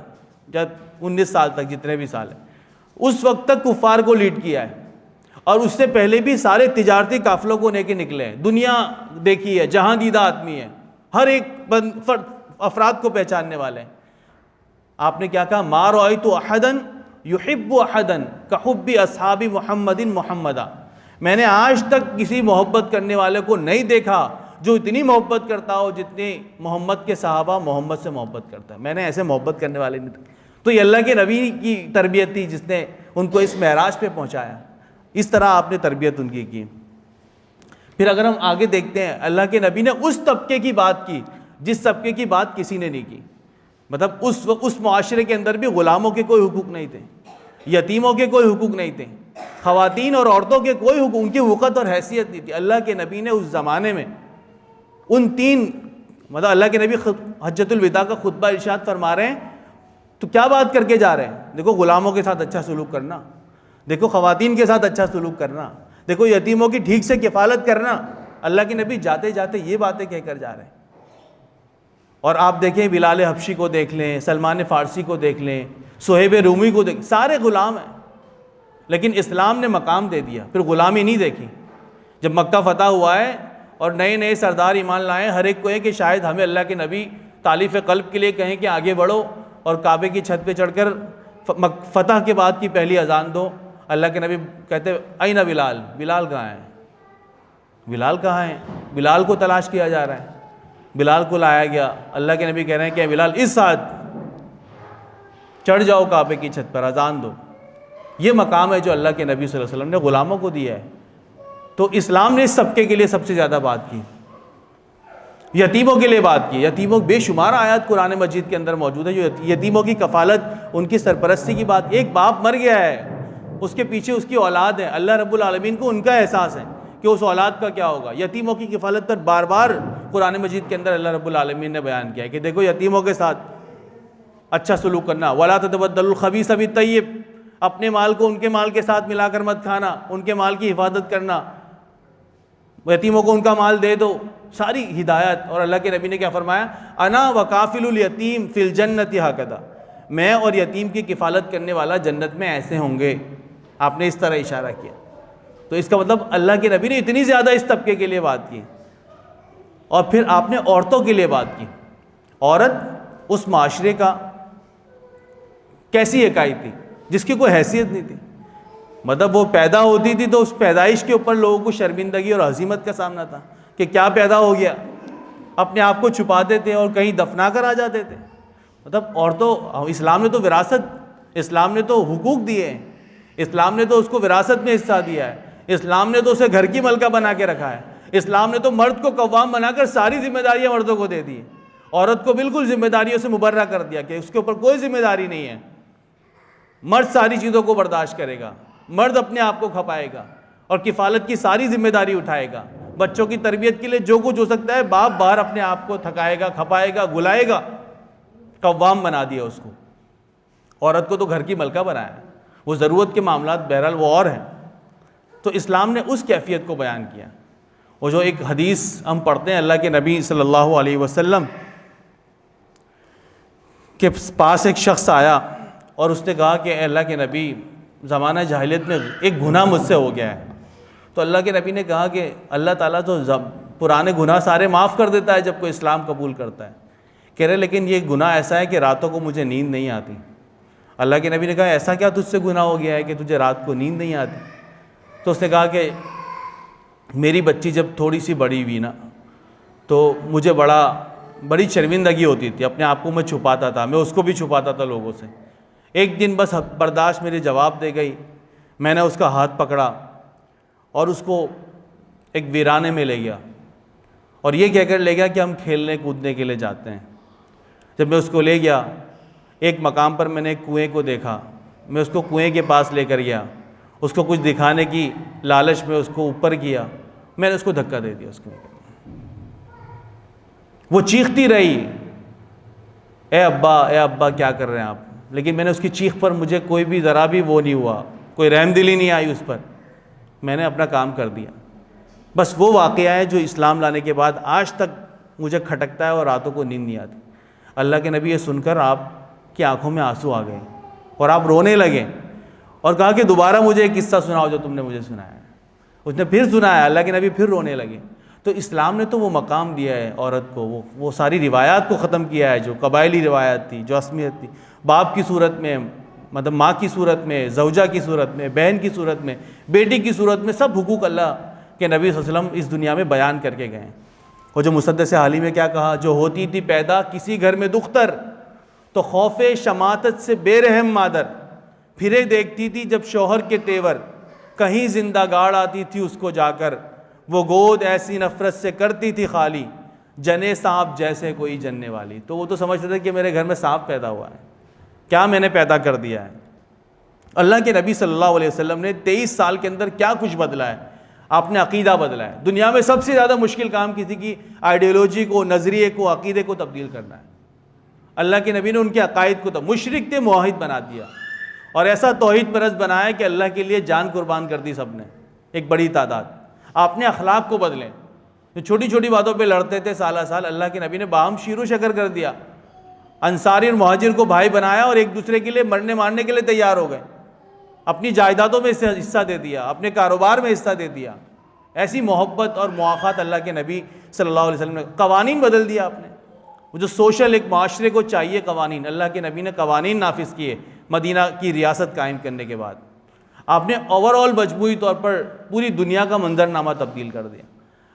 جب 19 سال تک جتنے بھی سال ہیں, اس وقت تک کفار کو لیڈ کیا ہے اور اس سے پہلے بھی سارے تجارتی قافلوں کو لے کے نکلے ہیں. دنیا دیکھی ہے, جہاں دیدہ آدمی ہے, ہر ایک افراد کو پہچاننے والے ہیں. آپ نے کیا کہا, ما رأیت احدا یحب احدا کحب اصحاب محمد محمدا, میں نے آج تک کسی محبت کرنے والے کو نہیں دیکھا جو اتنی محبت کرتا ہو جتنی محمد کے صحابہ محمد سے محبت کرتا ہے. میں نے ایسے محبت کرنے والے نہیں دیکھے. تو یہ اللہ کے نبی کی تربیت تھی جس نے ان کو اس معراج پہ پہنچایا. اس طرح آپ نے تربیت ان کی. پھر اگر ہم آگے دیکھتے ہیں, اللہ کے نبی نے اس طبقے کی بات کی جس طبقے کی بات کسی نے نہیں کی. مطلب اس معاشرے کے اندر بھی غلاموں کے کوئی حقوق نہیں تھے, یتیموں کے کوئی حقوق نہیں تھے, خواتین اور عورتوں کے کوئی حقوق, ان کی وقت اور حیثیت نہیں تھی. اللہ کے نبی نے اس زمانے میں ان تین, مطلب اللہ کے نبی حجۃ الوداع کا خطبہ ارشاد فرما رہے ہیں تو کیا بات کر کے جا رہے ہیں, دیکھو غلاموں کے ساتھ اچھا سلوک کرنا, دیکھو خواتین کے ساتھ اچھا سلوک کرنا, دیکھو یتیموں کی ٹھیک سے کفالت کرنا. اللہ کے نبی جاتے جاتے یہ باتیں کہہ کر جا رہے ہیں. اور آپ دیکھیں بلال حبشی کو دیکھ لیں, سلمان فارسی کو دیکھ لیں, صہیب رومی کو دیکھ, سارے غلام ہیں لیکن اسلام نے مقام دے دیا. پھر غلامی نہیں دیکھی. جب مکہ فتح ہوا ہے اور نئے نئے سردار ایمان لائے, ہر ایک کو ہے کہ شاید ہمیں اللہ کے نبی تالیف قلب کے لیے کہیں کہ آگے بڑھو اور کعبے کی چھت پہ چڑھ کر فتح کے بعد کی پہلی اذان دو. اللہ کے نبی کہتے اینا بلال, بلال کہاں ہیں, بلال کہاں ہیں, بلال کو تلاش کیا جا رہا ہے. بلال کو لایا گیا, اللہ کے نبی کہہ رہے ہیں کہ بلال اس ساتھ چڑھ جاؤ کعبے کی چھت پر, اذان دو. یہ مقام ہے جو اللہ کے نبی صلی اللہ علیہ وسلم نے غلاموں کو دیا ہے. تو اسلام نے اس طبقے کے لیے سب سے زیادہ بات کی. یتیموں کے لیے بات کی. یتیموں بے شمار آیات قرآن مجید کے اندر موجود ہے جو یتیموں کی کفالت, ان کی سرپرستی کی بات. ایک باپ مر گیا ہے, اس کے پیچھے اس کی اولاد ہے, اللہ رب العالمین کو ان کا احساس ہے کہ اس اولاد کا کیا ہوگا. یتیموں کی کفالت پر بار بار قرآن مجید کے اندر اللہ رب العالمین نے بیان کیا ہے کہ دیکھو یتیموں کے ساتھ اچھا سلوک کرنا. وَلَا تَتَبَدَّلُوا الْخَبِيثَ بِالطَّيِّبِ, اپنے مال کو ان کے مال کے ساتھ ملا کر مت کھانا, ان کے مال کی حفاظت کرنا, یتیموں کو ان کا مال دے دو. ساری ہدایت. اور اللہ کے نبی نے کیا فرمایا, انا وکافل الیتیم فی الجنت ہکذا, میں اور یتیم کی کفالت کرنے والا جنت میں ایسے ہوں گے. آپ نے اس طرح اشارہ کیا. تو اس کا مطلب اللہ کے نبی نے اتنی زیادہ اس طبقے کے لیے بات کی. اور پھر آپ نے عورتوں کے لیے بات کی. عورت اس معاشرے کا کیسی اکائی تھی جس کی کوئی حیثیت نہیں تھی. مطلب وہ پیدا ہوتی تھی تو اس پیدائش کے اوپر لوگوں کو شرمندگی اور ہزیمت کا سامنا تھا کہ کیا پیدا ہو گیا, اپنے آپ کو چھپاتے تھے اور کہیں دفنا کر آ جاتے تھے. مطلب عورتوں, اسلام نے تو وراثت, اسلام نے تو حقوق دیے ہیں, اسلام نے تو اس کو وراثت میں حصہ دیا ہے, اسلام نے تو اسے گھر کی ملکہ بنا کے رکھا ہے, اسلام نے تو مرد کو قوام بنا کر ساری ذمہ داریاں مردوں کو دے دی. عورت کو بالکل ذمہ داریوں سے مبرہ کر دیا کہ اس کے اوپر کوئی ذمہ داری نہیں ہے, مرد ساری چیزوں کو برداشت کرے گا, مرد اپنے آپ کو کھپائے گا اور کفالت کی ساری ذمہ داری اٹھائے گا. بچوں کی تربیت کے لیے جو کچھ ہو سکتا ہے باپ باہر اپنے آپ کو تھکائے گا, کھپائے گا, گلائے گا. قوام بنا دیا اس کو. عورت کو تو گھر کی ملکہ بنایا ہے, وہ ضرورت کے معاملات بہرحال وہ اور ہیں. تو اسلام نے اس کیفیت کو بیان کیا. وہ جو ایک حدیث ہم پڑھتے ہیں, اللہ کے نبی صلی اللہ علیہ وسلم کے پاس ایک شخص آیا اور اس نے کہا کہ اے اللہ کے نبی, زمانہ جاہلیت میں ایک گناہ مجھ سے ہو گیا ہے. تو اللہ کے نبی نے کہا کہ اللہ تعالیٰ تو پرانے گناہ سارے معاف کر دیتا ہے جب کوئی اسلام قبول کرتا ہے. کہہ رہے لیکن یہ گناہ ایسا ہے کہ راتوں کو مجھے نیند نہیں آتی۔ اللہ کے نبی نے کہا ایسا کیا تجھ سے گناہ ہو گیا ہے کہ تجھے رات کو نیند نہیں آتی؟ تو اس نے کہا کہ میری بچی جب تھوڑی سی بڑی ہوئی نا تو مجھے بڑی شرمندگی ہوتی تھی، اپنے آپ کو میں چھپاتا تھا، میں اس کو بھی چھپاتا تھا لوگوں سے۔ ایک دن بس برداشت میری جواب دے گئی، میں نے اس کا ہاتھ پکڑا اور اس کو ایک ویرانے میں لے گیا اور یہ کہہ کر لے گیا کہ ہم کھیلنے کودنے کے لیے جاتے ہیں۔ جب میں اس کو لے گیا ایک مقام پر میں نے ایک کنویں کو دیکھا، میں اس کو کنویں کے پاس لے کر گیا، اس کو کچھ دکھانے کی لالچ میں اس کو اوپر کیا، میں نے اس کو دھکا دے دیا اس کنویں کے۔ وہ چیختی رہی اے ابا کیا کر رہے ہیں آپ، لیکن میں نے اس کی چیخ پر مجھے کوئی بھی ذرا بھی وہ نہیں ہوا، کوئی رحم دلی نہیں آئی اس پر، میں نے اپنا کام کر دیا۔ بس وہ واقعہ ہے جو اسلام لانے کے بعد آج تک مجھے کھٹکتا ہے اور راتوں کو نیند نہیں آتی۔ اللہ کے نبی یہ سن کر آپ کی آنکھوں میں آنسو آ گئے اور آپ رونے لگے اور کہا کہ دوبارہ مجھے ایک قصہ سناؤ جو تم نے مجھے سنایا ہے۔ اس نے پھر سنایا، اللہ کے نبی پھر رونے لگے۔ تو اسلام نے تو وہ مقام دیا ہے عورت کو، وہ ساری روایات کو ختم کیا ہے جو قبائلی روایات تھی، جو عصمیت تھی، باپ کی صورت میں، مطلب ماں کی صورت میں، زوجہ کی صورت میں، بہن کی صورت میں، بیٹی کی صورت میں، سب حقوق اللہ کہ نبی صلی اللہ علیہ وسلم اس دنیا میں بیان کر کے گئے ہیں۔ اور جو مسدس حالی میں کیا کہا، جو ہوتی تھی پیدا کسی گھر میں دختر تو خوف شماتت سے بے رحم مادر، پھرے دیکھتی تھی جب شوہر کے تیور، کہیں زندہ گاڑ آتی تھی اس کو جا کر، وہ گود ایسی نفرت سے کرتی تھی خالی، جنے سانپ جیسے کوئی جننے والی۔ تو وہ تو سمجھتے تھے کہ میرے گھر میں سانپ پیدا ہوا ہے، کیا میں نے پیدا کر دیا ہے۔ اللہ کے نبی صلی اللہ علیہ وسلم نے 23 سال کے اندر کیا کچھ بدلا ہے، آپ نے عقیدہ بدلا ہے۔ دنیا میں سب سے زیادہ مشکل کام کسی کی آئیڈیالوجی کو، نظریے کو، عقیدے کو تبدیل کرنا ہے۔ اللہ کے نبی نے ان کے عقائد کو مشرک تھے موحد بنا دیا اور ایسا توحید پرست بنایا کہ اللہ کے لیے جان قربان کر دی سب نے، ایک بڑی تعداد۔ آپ نے اخلاق کو بدلے، جو چھوٹی چھوٹی باتوں پہ لڑتے تھے سالہ سال، اللہ کے نبی نے باہم شیر و شکر کر دیا، انصاری اور مہاجر کو بھائی بنایا اور ایک دوسرے کے لیے مرنے مارنے کے لیے تیار ہو گئے، اپنی جائیدادوں میں حصہ دے دیا، اپنے کاروبار میں حصہ دے دیا۔ ایسی محبت اور مواخات اللہ کے نبی صلی اللہ علیہ وسلم نے، قوانین بدل دیا آپ نے، وہ جو سوشل ایک معاشرے کو چاہیے قوانین، اللہ کے نبی نے قوانین نافذ کیے مدینہ کی ریاست قائم کرنے کے بعد۔ آپ نے اوور آل مجموعی طور پر پوری دنیا کا منظرنامہ تبدیل کر دیا۔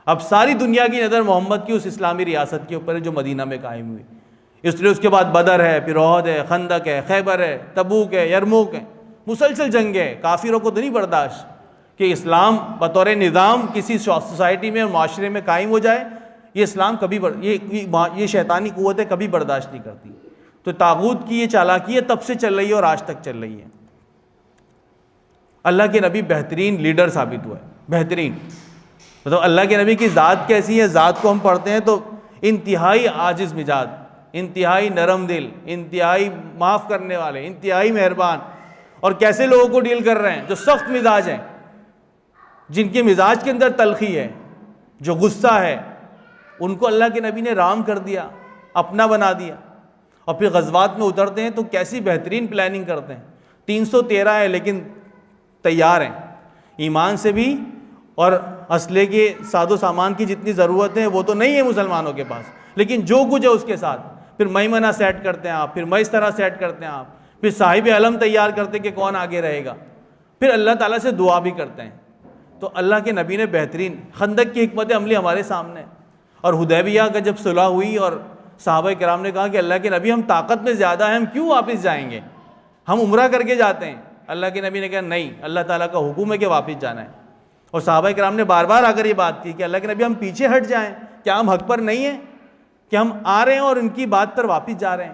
اب ساری دنیا کی نظر محمد کی اس اسلامی ریاست کے اوپر ہے جو مدینہ میں قائم ہوئی۔ اس لیے اس کے بعد بدر ہے، پھر احد ہے، خندق ہے، خیبر ہے، تبوک ہے، یرموک ہے، مسلسل جنگیں۔ کافروں کو تو نہیں برداشت کہ اسلام بطور نظام کسی سوسائٹی میں اور معاشرے میں قائم ہو جائے، یہ اسلام کبھی یہ شیطانی قوتیں کبھی برداشت نہیں کرتی۔ تو طاغوت کی یہ چالاکی ہے تب سے چل رہی ہے اور آج تک چل رہی ہے۔ اللہ کے نبی بہترین لیڈر ثابت ہوا ہے، بہترین۔ مطلب اللہ کے نبی کی ذات کیسی ہے، ذات کو ہم پڑھتے ہیں تو انتہائی عاجز مزاج، انتہائی نرم دل، انتہائی معاف کرنے والے، انتہائی مہربان، اور کیسے لوگوں کو ڈیل کر رہے ہیں جو سخت مزاج ہیں، جن کے مزاج کے اندر تلخی ہے، جو غصہ ہے، ان کو اللہ کے نبی نے رام کر دیا، اپنا بنا دیا۔ اور پھر غزوات میں اترتے ہیں تو کیسی بہترین پلاننگ کرتے ہیں۔ 313 ہے لیکن تیار ہیں، ایمان سے بھی، اور اسلحے کے ساز و سامان کی جتنی ضرورت ہے وہ تو نہیں ہے مسلمانوں کے پاس، لیکن جو کچھ ہے اس کے ساتھ۔ پھر میمنہ سیٹ کرتے ہیں آپ، پھر میسرہ سیٹ کرتے ہیں آپ، پھر صاحب علم تیار کرتے کہ کون آگے رہے گا، پھر اللہ تعالیٰ سے دعا بھی کرتے ہیں۔ تو اللہ کے نبی نے بہترین خندق کی حکمت عملی ہمارے سامنے، اور حدیبیہ کا جب صلح ہوئی اور صحابہ کرام نے کہا کہ اللہ کے نبی ہم طاقت میں زیادہ ہیں، ہم کیوں واپس جائیں گے، ہم عمرہ کر کے جاتے ہیں۔ اللہ کے نبی نے کہا نہیں، اللہ تعالیٰ کا حکم ہے کہ واپس جانا ہے۔ اور صحابہ کرام نے بار بار آ کر یہ بات کی کہ اللہ کے نبی ہم پیچھے ہٹ جائیں، کیا ہم حق پر نہیں ہیں کہ ہم آ رہے ہیں اور ان کی بات پر واپس جا رہے ہیں؟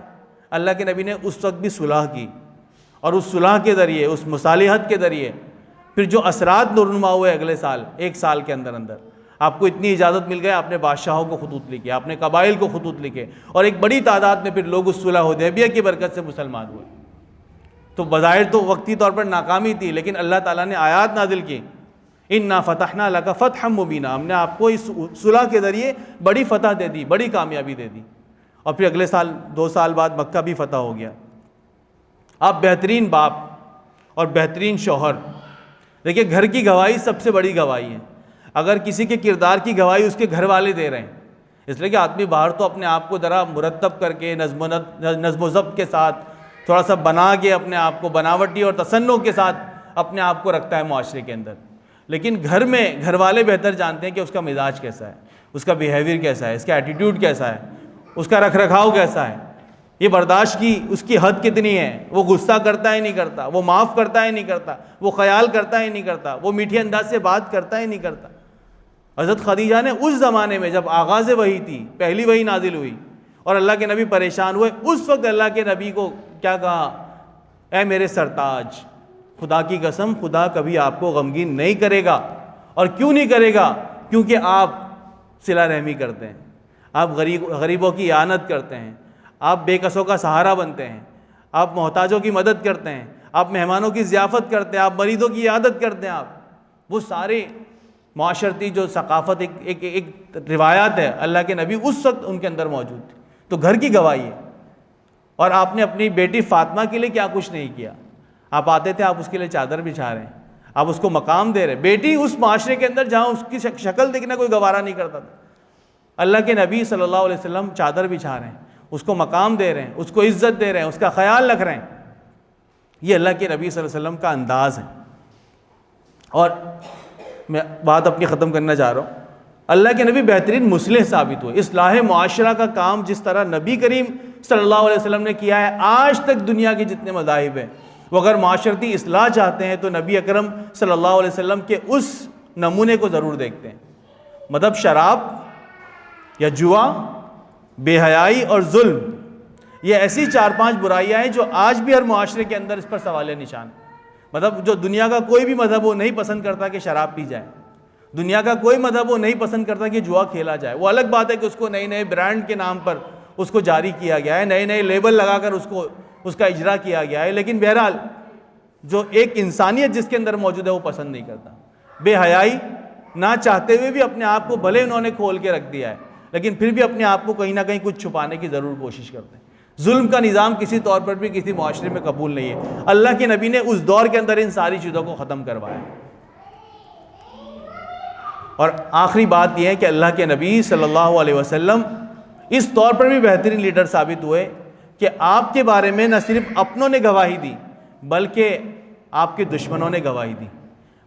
اللہ کے نبی نے اس وقت بھی صلح کی، اور اس صلح کے ذریعے، اس مصالحت کے ذریعے پھر جو اثرات نورنما ہوئے اگلے سال، 1 سال کے اندر اندر آپ کو اتنی اجازت مل گئی، آپ نے بادشاہوں کو خطوط لکھے، آپ نے قبائل کو خطوط لکھے، اور ایک بڑی تعداد میں پھر لوگ اس صلح حدیبیہ کی برکت سے مسلمان ہوئے۔ تو بظاہر تو وقتی طور پر ناکامی تھی، لیکن اللہ تعالیٰ نے آیات نازل کی، اِنَّا فَتَحْنَا لَكَ فَتْحًا مُبِينًا، ہم نے آپ کو اس صلح کے ذریعے بڑی فتح دے دی، بڑی کامیابی دے دی۔ اور پھر اگلے سال 2 سال بعد مکہ بھی فتح ہو گیا۔ آپ بہترین باپ اور بہترین شوہر۔ دیکھیے گھر کی گواہی سب سے بڑی گواہی ہے۔ اگر کسی کے کردار کی گواہی اس کے گھر والے دے رہے ہیں، اس لیے کہ آدمی باہر تو اپنے آپ کو ذرا مرتب کر کے نظم و ضبط کے ساتھ تھوڑا سا بنا کے اپنے آپ کو بناوٹی اور تصنع کے ساتھ اپنے آپ کو رکھتا ہے معاشرے کے اندر، لیکن گھر میں گھر والے بہتر جانتے ہیں کہ اس کا مزاج کیسا ہے، اس کا بیہیویئر کیسا ہے، اس کا ایٹیٹیوڈ کیسا ہے، اس کا رکھ رکھاؤ کیسا ہے، یہ برداشت کی اس کی حد کتنی ہے، وہ غصہ کرتا ہے نہیں کرتا، وہ معاف کرتا ہے نہیں کرتا، وہ خیال کرتا ہے نہیں کرتا، وہ میٹھے انداز سے بات کرتا ہے نہیں کرتا۔ حضرت خدیجہ نے اس زمانے میں جب آغاز وحی تھی، پہلی وحی نازل ہوئی اور اللہ کے نبی پریشان ہوئے، اس وقت اللہ کے نبی کو کیا کہا، اے میرے سرتاج، خدا کی قسم خدا کبھی آپ کو غمگین نہیں کرے گا۔ اور کیوں نہیں کرے گا؟ کیونکہ آپ صلہ رحمی کرتے ہیں، آپ غریبوں کی اعانت کرتے ہیں، آپ بے کسوں کا سہارا بنتے ہیں، آپ محتاجوں کی مدد کرتے ہیں، آپ مہمانوں کی ضیافت کرتے ہیں، آپ مریضوں کی عیادت کرتے ہیں، آپ وہ سارے معاشرتی جو ثقافت ایک روایات ہے اللہ کے نبی اس وقت ان کے اندر موجود تھی، تو گھر کی گواہی ہے۔ اور آپ نے اپنی بیٹی فاطمہ کے لیے کیا کچھ نہیں کیا، آپ آتے تھے، آپ اس کے لیے چادر بچھا رہے ہیں، آپ اس کو مقام دے رہے ہیں۔ بیٹی اس معاشرے کے اندر جہاں اس کی شکل دیکھنا کوئی گوارا نہیں کرتا تھا، اللہ کے نبی صلی اللہ علیہ وسلم چادر بچھا رہے ہیں، اس کو مقام دے رہے ہیں، اس کو عزت دے رہے ہیں، اس کا خیال رکھ رہے ہیں۔ یہ اللہ کے نبی صلی اللہ علیہ وسلم کا انداز ہے۔ اور میں بات اپنی ختم کرنا چاہ رہا ہوں، اللہ کے نبی بہترین مصلح ثابت ہوئے۔ اصلاح معاشرہ کا کام جس طرح نبی کریم صلی اللہ علیہ وسلم نے کیا ہے، آج تک دنیا کے جتنے مذاہب ہیں وہ اگر معاشرتی اصلاح چاہتے ہیں تو نبی اکرم صلی اللہ علیہ وسلم کے اس نمونے کو ضرور دیکھتے ہیں۔ مطلب شراب یا جوا، بے حیائی اور ظلم، یہ ایسی 4-5 برائیاں ہیں جو آج بھی ہر معاشرے کے اندر اس پر سوال نشان ہے۔ مطلب جو دنیا کا کوئی بھی مذہب وہ نہیں پسند کرتا کہ شراب پی جائے، دنیا کا کوئی مذہب وہ نہیں پسند کرتا کہ جوا کھیلا جائے۔ وہ الگ بات ہے کہ اس کو نئے نئے برانڈ کے نام پر اس کو جاری کیا گیا ہے، نئے نئے لیبل لگا کر اس کا اجرا کیا گیا ہے، لیکن بہرحال جو ایک انسانیت جس کے اندر موجود ہے وہ پسند نہیں کرتا۔ بے حیائی نہ چاہتے ہوئے بھی اپنے آپ کو بھلے انہوں نے کھول کے رکھ دیا ہے، لیکن پھر بھی اپنے آپ کو کہیں نہ کہیں کچھ چھپانے کی ضرور کوشش کرتے ہیں۔ ظلم کا نظام کسی طور پر بھی کسی معاشرے میں قبول نہیں ہے۔ اللہ کے نبی نے اس دور کے اندر ان ساری چیزوں کو ختم کروایا۔ اور آخری بات یہ ہے کہ اللہ کے نبی صلی اللہ علیہ وسلم اس طور پر بھی بہترین لیڈر ثابت ہوئے کہ آپ کے بارے میں نہ صرف اپنوں نے گواہی دی بلکہ آپ کے دشمنوں نے گواہی دی۔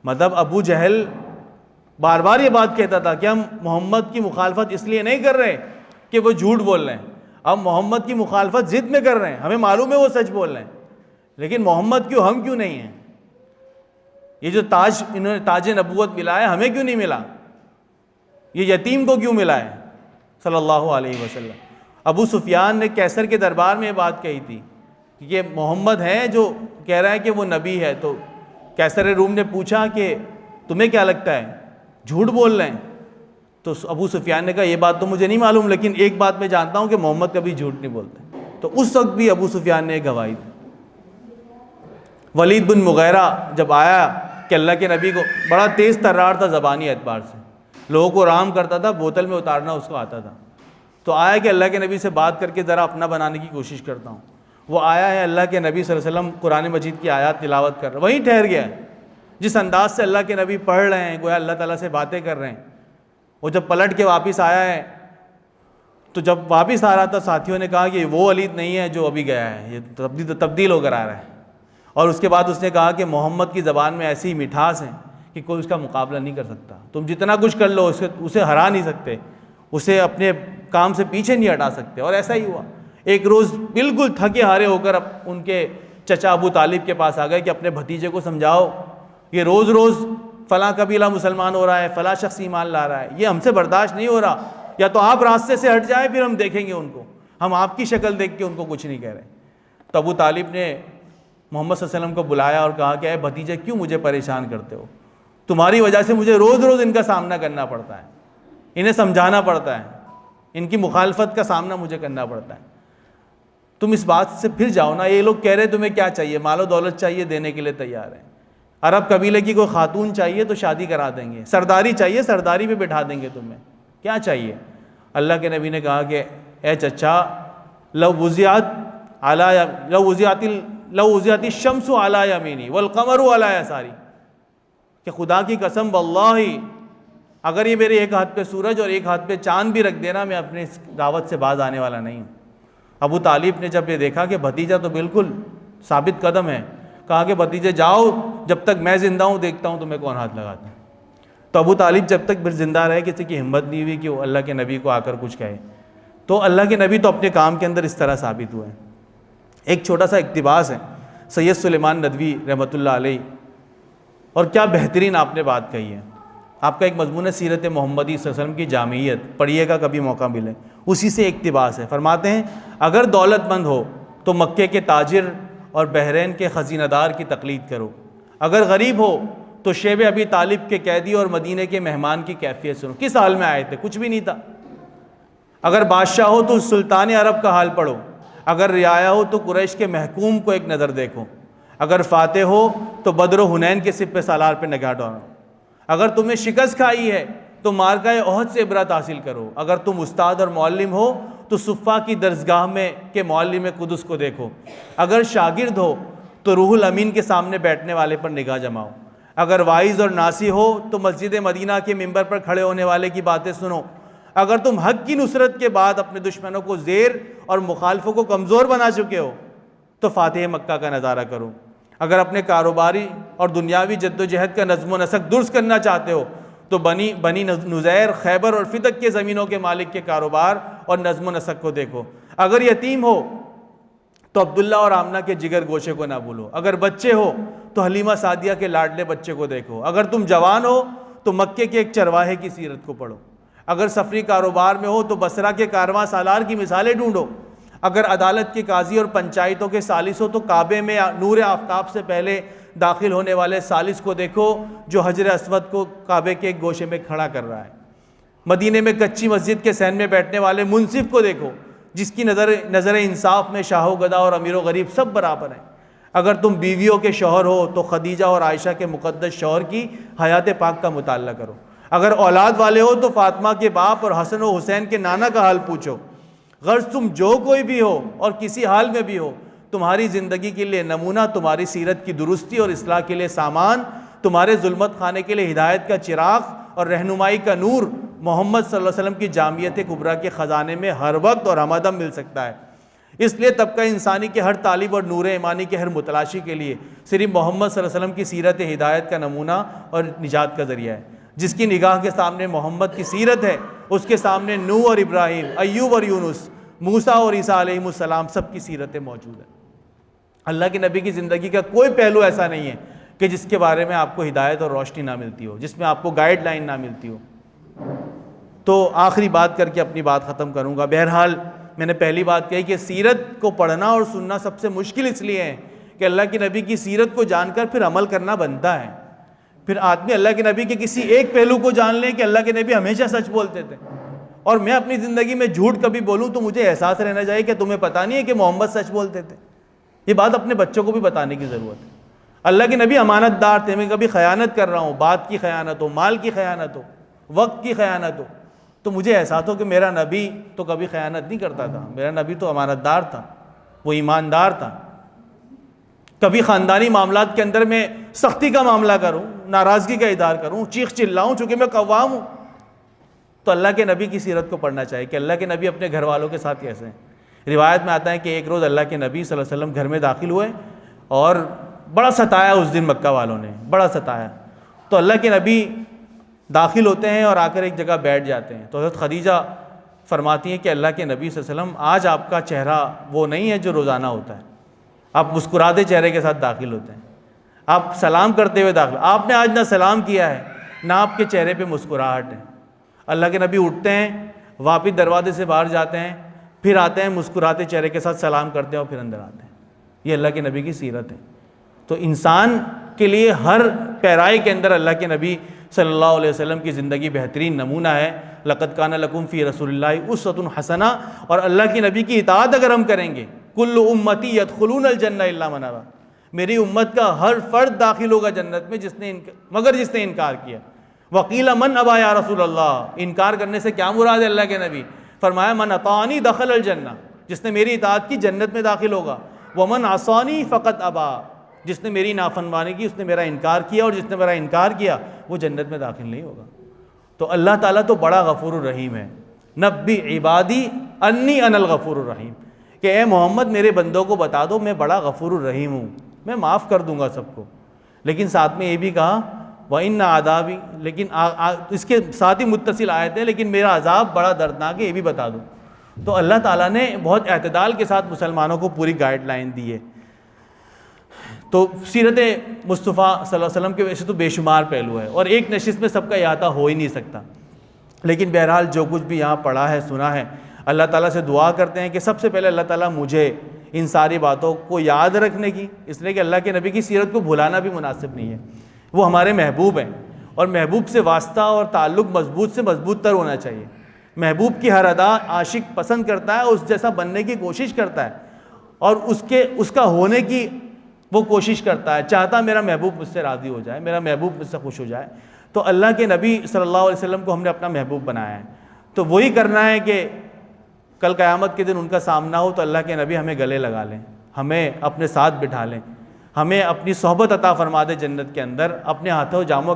مطلب ابو جہل بار بار یہ بات کہتا تھا کہ ہم محمد کی مخالفت اس لیے نہیں کر رہے کہ وہ جھوٹ بول رہے ہیں، ہم محمد کی مخالفت ضد میں کر رہے ہیں، ہمیں معلوم ہے وہ سچ بول رہے ہیں، لیکن محمد ہم کیوں نہیں ہیں؟ یہ جو تاج انہوں نے تاج نبوت ملا ہے ہمیں کیوں نہیں ملا؟ یہ یتیم کو کیوں ملا ہے صلی اللہ علیہ وسلم؟ ابو سفیان نے کیسر کے دربار میں یہ بات کہی تھی کہ یہ محمد ہے جو کہہ رہا ہے کہ وہ نبی ہے، تو کیسر روم نے پوچھا کہ تمہیں کیا لگتا ہے جھوٹ بول رہے ہیں؟ تو ابو سفیان نے کہا یہ بات تو مجھے نہیں معلوم، لیکن ایک بات میں جانتا ہوں کہ محمد کبھی جھوٹ نہیں بولتے۔ تو اس وقت بھی ابو سفیان نے گواہی دی۔ ولید بن مغیرہ جب آیا کہ اللہ کے نبی کو بڑا تیز ترار تھا زبانی اعتبار سے، لوگوں کو رام کرتا تھا، بوتل میں اتارنا اس کو آتا تھا، تو آیا کہ اللہ کے نبی سے بات کر کے ذرا اپنا بنانے کی کوشش کرتا ہوں۔ وہ آیا ہے، اللہ کے نبی صلی اللہ علیہ وسلم قرآن مجید کی آیات تلاوت کر رہے، وہیں ٹھہر گیا ہے۔ جس انداز سے اللہ کے نبی پڑھ رہے ہیں گویا اللہ تعالیٰ سے باتیں کر رہے ہیں، وہ جب پلٹ کے واپس آیا ہے تو جب واپس آ رہا تھا ساتھیوں نے کہا کہ وہ ولید نہیں ہے جو ابھی گیا ہے، یہ تبدیل ہو کر آ رہا ہے۔ اور اس کے بعد اس نے کہا کہ محمد کی زبان میں ایسی مٹھاس ہے کہ کوئی اس کا مقابلہ نہیں کر سکتا، تم جتنا کچھ کر لو اسے ہرا نہیں سکتے، اسے اپنے کام سے پیچھے نہیں ہٹا سکتے۔ اور ایسا ہی ہوا، ایک روز بالکل تھکے ہارے ہو کر ان کے چچا ابو طالب کے پاس آ گئے کہ اپنے بھتیجے کو سمجھاؤ، یہ روز روز فلاں قبیلہ مسلمان ہو رہا ہے، فلاں شخص ایمان لا رہا ہے، یہ ہم سے برداشت نہیں ہو رہا، یا تو آپ راستے سے ہٹ جائیں پھر ہم دیکھیں گے ان کو، ہم آپ کی شکل دیکھ کے ان کو کچھ نہیں کہہ رہے۔ تو ابو طالب نے محمد صلی اللہ علیہ وسلم کو بلایا اور کہا کہ اے بھتیجے کیوں مجھے پریشان کرتے ہو؟ تمہاری وجہ سے مجھے روز روز ان کا سامنا کرنا پڑتا ہے، انہیں سمجھانا پڑتا ہے، ان کی مخالفت کا سامنا مجھے کرنا پڑتا ہے، تم اس بات سے پھر جاؤ نا۔ یہ لوگ کہہ رہے تمہیں کیا چاہیے؟ مال و دولت چاہیے، دینے کے لیے تیار ہیں۔ عرب قبیلے کی کوئی خاتون چاہیے تو شادی کرا دیں گے، سرداری چاہیے سرداری پہ بٹھا دیں گے، تمہیں کیا چاہیے؟ اللہ کے نبی نے کہا کہ اے چچا، لو وضعت الشمس علی یمینی والقمر علی یساری، کہ خدا کی قسم واللہ اگر یہ میرے ایک ہاتھ پہ سورج اور ایک ہاتھ پہ چاند بھی رکھ دینا، میں اپنے اس دعوت سے باز آنے والا نہیں ہوں۔ ابو طالب نے جب یہ دیکھا کہ بھتیجا تو بالکل ثابت قدم ہے، کہا کہ بھتیجے جاؤ، جب تک میں زندہ ہوں دیکھتا ہوں تمہیں کون ہاتھ لگاتا ہے۔ تو ابو طالب جب تک پھر زندہ رہے، کسی کی ہمت نہیں ہوئی کہ وہ اللہ کے نبی کو آ کر کچھ کہے۔ تو اللہ کے نبی تو اپنے کام کے اندر اس طرح ثابت ہوئے ہیں۔ ایک چھوٹا سا اقتباس ہے سید سلیمان ندوی رحمۃ اللہ علیہ، اور کیا بہترین آپ نے بات کہی ہے۔ آپ کا ایک مضمون ہے سیرت محمدی صلی اللہ علیہ وسلم کی جامعیت، پڑھیے گا کبھی موقع ملے، اسی سے اقتباس ہے۔ فرماتے ہیں اگر دولت مند ہو تو مکے کے تاجر اور بحرین کے خزینہ دار کی تقلید کرو، اگر غریب ہو تو شیب ابی طالب کے قیدی اور مدینے کے مہمان کی کیفیت سنو۔ کس حال میں آئے تھے؟ کچھ بھی نہیں تھا۔ اگر بادشاہ ہو تو سلطان عرب کا حال پڑھو، اگر رعایا ہو تو قریش کے محکوم کو ایک نظر دیکھو، اگر فاتح ہو تو بدر و حنین کے سپہ سالار پہ نگاہ ڈالو، اگر تمہیں شکست کھائی ہے تو مارکہ احد سے عبرت حاصل کرو، اگر تم استاد اور معلم ہو تو صفا کی درسگاہ میں کے معلم قدس کو دیکھو، اگر شاگرد ہو تو روح الامین کے سامنے بیٹھنے والے پر نگاہ جماؤ، اگر واعظ اور ناصح ہو تو مسجد مدینہ کے ممبر پر کھڑے ہونے والے کی باتیں سنو، اگر تم حق کی نصرت کے بعد اپنے دشمنوں کو زیر اور مخالفوں کو کمزور بنا چکے ہو تو فاتح مکہ کا نظارہ کرو، اگر اپنے کاروباری اور دنیاوی جد و جہد کا نظم و نسق درست کرنا چاہتے ہو تو بنی نذیر، خیبر اور فتق کے زمینوں کے مالک کے کاروبار اور نظم و نسق کو دیکھو، اگر یتیم ہو تو عبداللہ اور آمنہ کے جگر گوشے کو نہ بھولو، اگر بچے ہو تو حلیمہ سعدیہ کے لاڈلے بچے کو دیکھو، اگر تم جوان ہو تو مکے کے ایک چرواہے کی سیرت کو پڑھو، اگر سفری کاروبار میں ہو تو بصرہ کے کارواں سالار کی مثالیں ڈھونڈو، اگر عدالت کے قاضی اور پنچایتوں کے سالس ہو تو کعبے میں نور آفتاب سے پہلے داخل ہونے والے سالس کو دیکھو جو حجر اسود کو کعبے کے ایک گوشے میں کھڑا کر رہا ہے، مدینے میں کچی مسجد کے صحن میں بیٹھنے والے منصف کو دیکھو جس کی نظر انصاف میں شاہ و گدا اور امیر و غریب سب برابر ہیں، اگر تم بیویوں کے شوہر ہو تو خدیجہ اور عائشہ کے مقدس شوہر کی حیات پاک کا مطالعہ کرو، اگر اولاد والے ہو تو فاطمہ کے باپ اور حسن و حسین کے نانا کا حال پوچھو، غرض تم جو کوئی بھی ہو اور کسی حال میں بھی ہو، تمہاری زندگی کے لیے نمونہ، تمہاری سیرت کی درستی اور اصلاح کے لیے سامان، تمہارے ظلمت خانے کے لیے ہدایت کا چراغ اور رہنمائی کا نور محمد صلی اللہ علیہ وسلم کی جامعیت کبریٰ کے خزانے میں ہر وقت اور ہمدم مل سکتا ہے۔ اس لیے طبقہ انسانی کے ہر طالب اور نور ایمانی کے ہر متلاشی کے لیے صرف محمد صلی اللہ علیہ وسلم کی سیرت ہدایت کا نمونہ اور نجات کا ذریعہ ہے۔ جس کی نگاہ کے سامنے محمد کی سیرت ہے، اس کے سامنے نوح اور ابراہیم، ایوب اور یونس، موسیٰ اور عیسیٰ علیہ السلام سب کی سیرتیں موجود ہیں۔ اللہ کے نبی کی زندگی کا کوئی پہلو ایسا نہیں ہے کہ جس کے بارے میں آپ کو ہدایت اور روشنی نہ ملتی ہو، جس میں آپ کو گائیڈ لائن نہ ملتی ہو۔ تو آخری بات کر کے اپنی بات ختم کروں گا۔ بہرحال میں نے پہلی بات کہی کہ سیرت کو پڑھنا اور سننا سب سے مشکل اس لیے ہے کہ اللہ کے نبی کی سیرت کو جان کر پھر عمل کرنا بنتا ہے۔ پھر آدمی اللہ کے نبی کے کسی ایک پہلو کو جان لے کہ اللہ کے نبی ہمیشہ سچ بولتے تھے، اور میں اپنی زندگی میں جھوٹ کبھی بولوں تو مجھے احساس رہنا چاہیے کہ تمہیں پتہ نہیں ہے کہ محمد سچ بولتے تھے۔ یہ بات اپنے بچوں کو بھی بتانے کی ضرورت ہے۔ اللہ کے نبی امانت دار تھے، میں کبھی خیانت کر رہا ہوں، بات کی خیانت ہو، مال کی خیانت ہو، وقت کی خیانت ہو، تو مجھے احساس ہو کہ میرا نبی تو کبھی خیانت نہیں کرتا تھا، میرا نبی تو امانت دار تھا، وہ ایماندار تھا۔ کبھی خاندانی معاملات کے اندر میں سختی کا معاملہ کروں، ناراضگی کا اظہار کروں، چیخ چلاؤں چونکہ میں قوام ہوں، تو اللہ کے نبی کی سیرت کو پڑھنا چاہیے کہ اللہ کے نبی اپنے گھر والوں کے ساتھ کیسے ہیں۔ روایت میں آتا ہے کہ ایک روز اللہ کے نبی صلی اللہ علیہ وسلم گھر میں داخل ہوئے اور بڑا ستایا اس دن مکہ والوں نے، بڑا ستایا۔ تو اللہ کے نبی داخل ہوتے ہیں اور آ کر ایک جگہ بیٹھ جاتے ہیں، تو حضرت خدیجہ فرماتی ہیں کہ اللہ کے نبی صلی اللہ علیہ وسلم آج آپ کا چہرہ وہ نہیں ہے جو روزانہ ہوتا ہے، آپ مسکراتے چہرے کے ساتھ داخل ہوتے ہیں، آپ سلام کرتے ہوئے داخل، آپ نے آج نہ سلام کیا ہے نہ آپ کے چہرے پہ مسکراہٹ ہے۔ اللہ کے نبی اٹھتے ہیں، واپس دروازے سے باہر جاتے ہیں، پھر آتے ہیں، مسکراتے چہرے کے ساتھ سلام کرتے ہیں اور پھر اندر آتے ہیں۔ یہ اللہ کے نبی کی سیرت ہے۔ تو انسان کے لیے ہر پیرائی کے اندر اللہ کے نبی صلی اللہ علیہ وسلم کی زندگی بہترین نمونہ ہے۔ لقد کان لکم فی رسول اللہ اسوۃ حسنہ، اور اللہ کے نبی کی اطاعت اگر ہم کریں گے، کل امتی یدخلون الجنہ الا من ابی، میری امت کا ہر فرد داخل ہوگا جنت میں مگر جس نے انکار کیا۔ وقیل من ابا یا رسول اللہ، انکار کرنے سے کیا مراد ہے اللہ کے نبی؟ فرمایا من اطاعنی دخل الجنہ، جس نے میری اطاعت کی جنت میں داخل ہوگا، ومن عصانی فقط ابا، جس نے میری نافرمانی کی اس نے میرا انکار کیا، اور جس نے میرا انکار کیا وہ جنت میں داخل نہیں ہوگا۔ تو اللہ تعالیٰ تو بڑا غفور الرحیم ہے. نبی عبادی انی انا الغفور الرحیم، کہ اے محمد میرے بندوں کو بتا دو میں بڑا غفور الرحیم ہوں، میں معاف کر دوں گا سب کو. لیکن ساتھ میں یہ بھی کہا وَإِنَّ عَذَابِي، لیکن اس کے ساتھ ہی متصل آیت ہے، لیکن میرا عذاب بڑا دردناک ہے یہ بھی بتا دو. تو اللہ تعالیٰ نے بہت اعتدال کے ساتھ مسلمانوں کو پوری گائیڈ لائن دی ہے. تو سیرت مصطفیٰ صلی اللہ علیہ وسلم کے ویسے تو بے شمار پہلو ہے اور ایک نشست میں سب کا احاطہ ہو ہی نہیں سکتا. لیکن بہرحال جو کچھ بھی یہاں پڑھا ہے سنا ہے، اللہ تعالیٰ سے دعا کرتے ہیں کہ سب سے پہلے اللہ تعالیٰ مجھے ان ساری باتوں کو یاد رکھنے کی، اس لیے کہ اللہ کے نبی کی سیرت کو بھلانا بھی مناسب نہیں ہے. وہ ہمارے محبوب ہیں اور محبوب سے واسطہ اور تعلق مضبوط سے مضبوط تر ہونا چاہیے. محبوب کی ہر ادا عاشق پسند کرتا ہے، اس جیسا بننے کی کوشش کرتا ہے اور اس کا ہونے کی وہ کوشش کرتا ہے، چاہتا میرا محبوب مجھ سے راضی ہو جائے، میرا محبوب مجھ سے خوش ہو جائے. تو اللہ کے نبی صلی اللہ علیہ وسلم کو ہم نے اپنا محبوب بنایا ہے. تو وہی کرنا ہے کہ کل قیامت کے دن ان کا سامنا ہو تو اللہ کے نبی ہمیں گلے لگا لیں، ہمیں اپنے ساتھ بٹھا لیں، ہمیں اپنی صحبت عطا فرما دے جنت کے اندر، اپنے ہاتھوں جام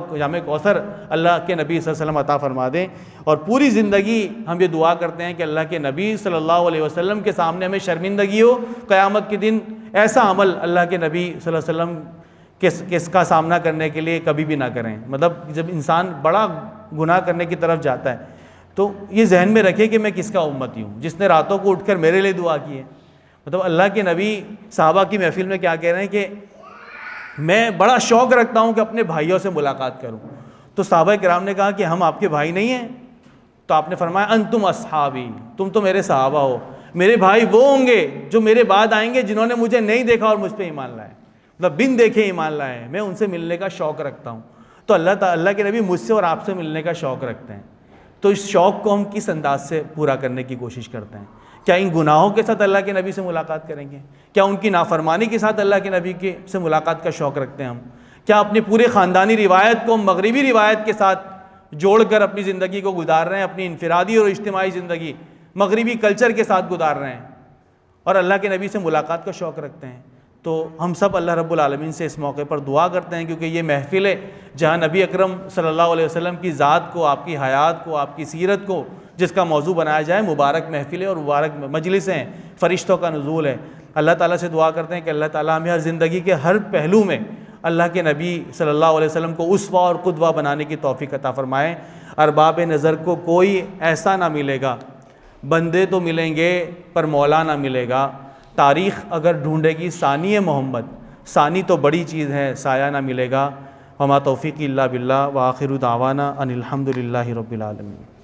کوثر اللہ کے نبی صلی اللہ علیہ وسلم عطا فرما دیں. اور پوری زندگی ہم یہ دعا کرتے ہیں کہ اللہ کے نبی صلی اللہ علیہ وسلم کے سامنے ہمیں شرمندگی ہو قیامت کے دن، ایسا عمل اللہ کے نبی صلی اللہ علیہ وسلم کس کا سامنا کرنے کے لیے کبھی بھی نہ کریں. مطلب جب انسان بڑا گناہ کرنے کی طرف جاتا ہے تو یہ ذہن میں رکھے کہ میں کس کا امتی ہوں، جس نے راتوں کو اٹھ کر میرے لیے دعا کی ہے. مطلب اللہ کے نبی صحابہ کی محفل میں کیا کہہ رہے ہیں کہ میں بڑا شوق رکھتا ہوں کہ اپنے بھائیوں سے ملاقات کروں. تو صحابہ کرام نے کہا کہ ہم آپ کے بھائی نہیں ہیں؟ تو آپ نے فرمایا انتم اصحابی، تم تو میرے صحابہ ہو. میرے بھائی وہ ہوں گے جو میرے بعد آئیں گے جنہوں نے مجھے نہیں دیکھا اور مجھ پہ ایمان لائے، مطلب بن دیکھے ایمان لائے. میں ان سے ملنے کا شوق رکھتا ہوں. تو اللہ کے نبی مجھ سے اور آپ سے ملنے کا شوق رکھتے ہیں. تو اس شوق کو ہم کس انداز سے پورا کرنے کی کوشش کرتے ہیں؟ کیا ان گناہوں کے ساتھ اللہ کے نبی سے ملاقات کریں گے؟ کیا ان کی نافرمانی کے ساتھ اللہ کے نبی سے ملاقات کا شوق رکھتے ہیں ہم؟ کیا اپنے پورے خاندانی روایت کو مغربی روایت کے ساتھ جوڑ کر اپنی زندگی کو گزار رہے ہیں، اپنی انفرادی اور اجتماعی زندگی مغربی کلچر کے ساتھ گزار رہے ہیں اور اللہ کے نبی سے ملاقات کا شوق رکھتے ہیں؟ تو ہم سب اللہ رب العالمین سے اس موقع پر دعا کرتے ہیں، کیونکہ یہ محفل ہے جہاں نبی اکرم صلی اللہ علیہ وسلم کی ذات کو، آپ کی حیات کو، آپ کی سیرت کو جس کا موضوع بنایا جائے. مبارک محفل ہے اور مبارک مجلس ہیں، فرشتوں کا نزول ہے. اللہ تعالیٰ سے دعا کرتے ہیں کہ اللہ تعالیٰ ہمیں ہر زندگی کے ہر پہلو میں اللہ کے نبی صلی اللہ علیہ وسلم کو اسوہ اور قدوہ بنانے کی توفیق عطا فرمائے. ارباب نظر کو کوئی ایسا نہ ملے گا، بندے تو ملیں گے پر مولا نہ ملے گا. تاریخ اگر ڈھونڈے گی ثانی محمد، ثانی تو بڑی چیز ہے، سایہ نہ ملے گا. وما توفیقی الا باللہ وآخر دعوانا ان الحمد للہ رب العالمین.